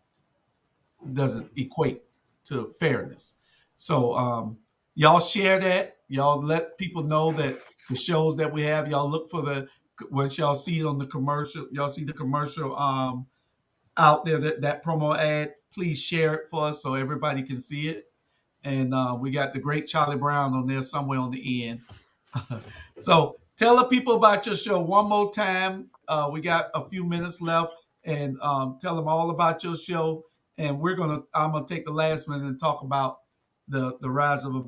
doesn't equate to fairness. So y'all share that. Y'all let people know that the shows that we have, y'all look for once y'all see it on the commercial, y'all see the commercial out there, that promo ad, please share it for us so everybody can see it. And we got the great Charlie Brown on there somewhere on the end. So tell the people about your show one more time. We got a few minutes left, and tell them all about your show. And I'm gonna take the last minute and talk about the rise of a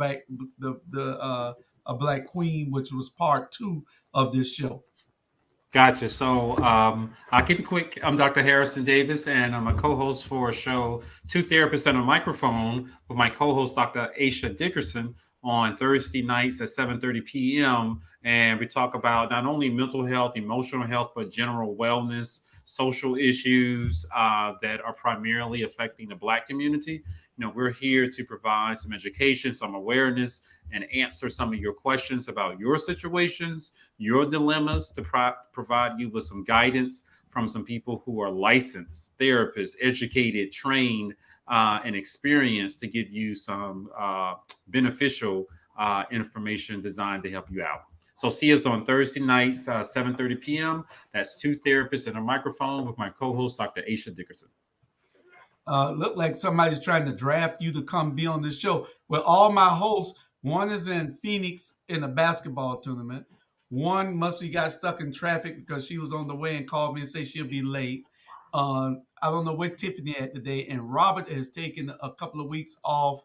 black queen, which was part 2 of this show. Gotcha. So I'll keep it quick. I'm Dr. Harrison Davis, and I'm a co-host for a show, Two Therapists and a Microphone, with my co-host, Dr. Kesha Dickerson, on Thursday nights at 7:30 p.m. And we talk about not only mental health, emotional health, but general wellness, social issues that are primarily affecting the Black community. We're here to provide some education, some awareness, and answer some of your questions about your situations, your dilemmas, to provide you with some guidance from some people who are licensed therapists, educated, trained, and experienced, to give you some beneficial information designed to help you out. So see us on Thursday nights, 7:30 p.m. That's Two Therapists and a Microphone, with my co-host, Dr. Kesha Dickerson. Look like somebody's trying to draft you to come be on this show. Well, all my hosts, one is in Phoenix in a basketball tournament. One must have got stuck in traffic because she was on the way and called me and said she'll be late. I don't know where Tiffany at today. And Robert has taken a couple of weeks off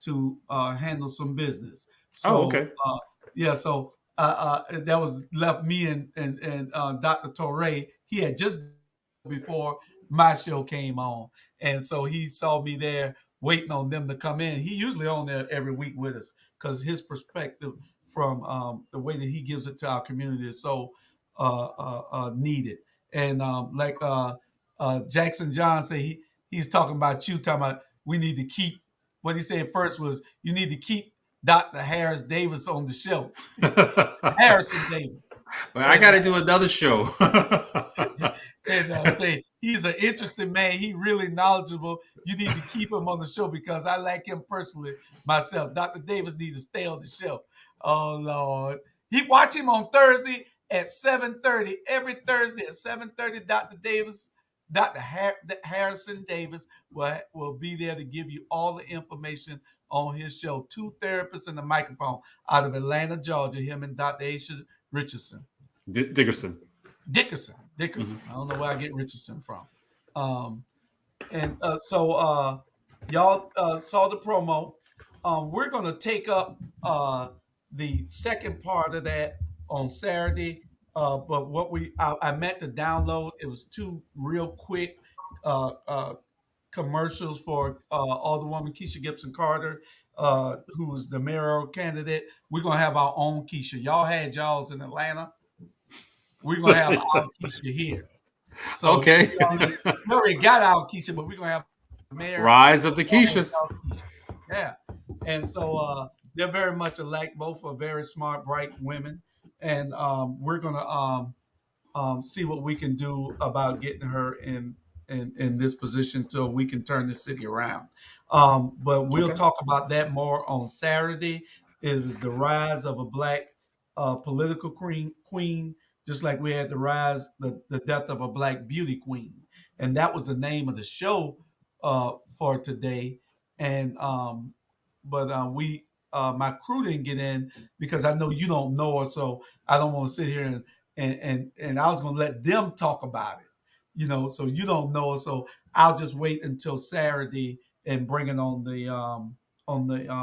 to handle some business. So, okay. So that was left me and Dr. Torre. He had just before my show came on. And so he saw me there waiting on them to come in. He usually on there every week with us because his perspective from the way that he gives it to our community is so needed. And like Jackson John said, he's talking about we need to keep, what he said first was, you need to keep Dr. Harris Davis on the show. Harrison Davis. Well, I got to do another show. and say he's an interesting man. He really knowledgeable. You need to keep him on the show because I like him personally myself. Dr. Davis needs to stay on the show. Oh Lord, he watch him on Thursday at 7:30 every Thursday at 7:30. Dr. Davis, Harrison Davis will be there to give you all the information on his show. Two therapists and a microphone out of Atlanta, Georgia. Him and Dr. Aisha Richardson. Dickerson. Dickerson. I don't know where I get Richardson from. So y'all saw the promo. We're going to take up the second part of that on Saturday. But what I meant to download, it was two real quick commercials for Alderwoman Kesha Gibson-Carter, who is the mayoral candidate. We're going to have our own Kesha. Y'all had y'all's in Atlanta. We're going to have our Kesha here. So okay. we already got our Kesha, but we're going to have mayor. Rise of the Keshas. Yeah. And so they're very much alike. Both are very smart, bright women. And we're going to see what we can do about getting her in this position so we can turn the city around. But we'll talk about that more on Saturday. Is the rise of a Black political queen, just like we had the death of a Black beauty queen. And that was the name of the show for today. And my crew didn't get in because I know you don't know her, so I don't want to sit here and I was going to let them talk about it, so you don't know her, so I'll just wait until Saturday and bring it on the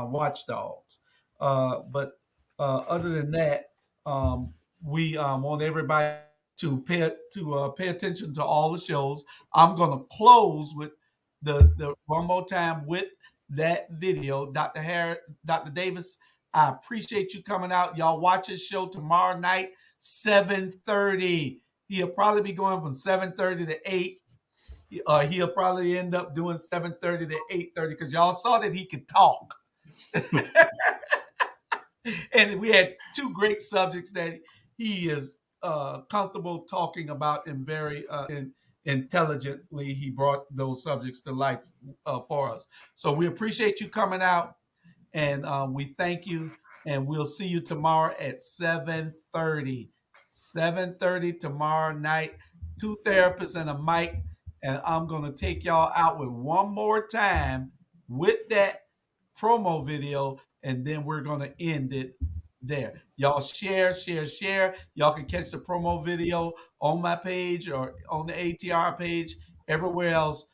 watchdogs. But other than that, we want everybody to pay attention to all the shows. I'm going to close with the one more time with that video. Dr. Davis, I appreciate you coming out. Y'all watch his show tomorrow night, 7:30. He'll probably be going from 7:30 to 8. He'll probably end up doing 7:30 to 8:30 because y'all saw that he could talk. And we had two great subjects that he is comfortable talking about, and very intelligently he brought those subjects to life for us. So we appreciate you coming out, and we thank you, and we'll see you tomorrow at 7:30. 7:30 tomorrow night. Two therapists and a mic, and I'm going to take y'all out with one more time with that promo video, and then we're going to end it there. Y'all share. Y'all can catch the promo video on my page or on the ATR page, everywhere else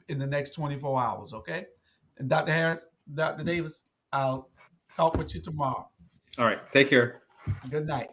in the next 24 hours, okay? And Dr. Davis, I'll talk with you tomorrow. All right. Take care. Good night.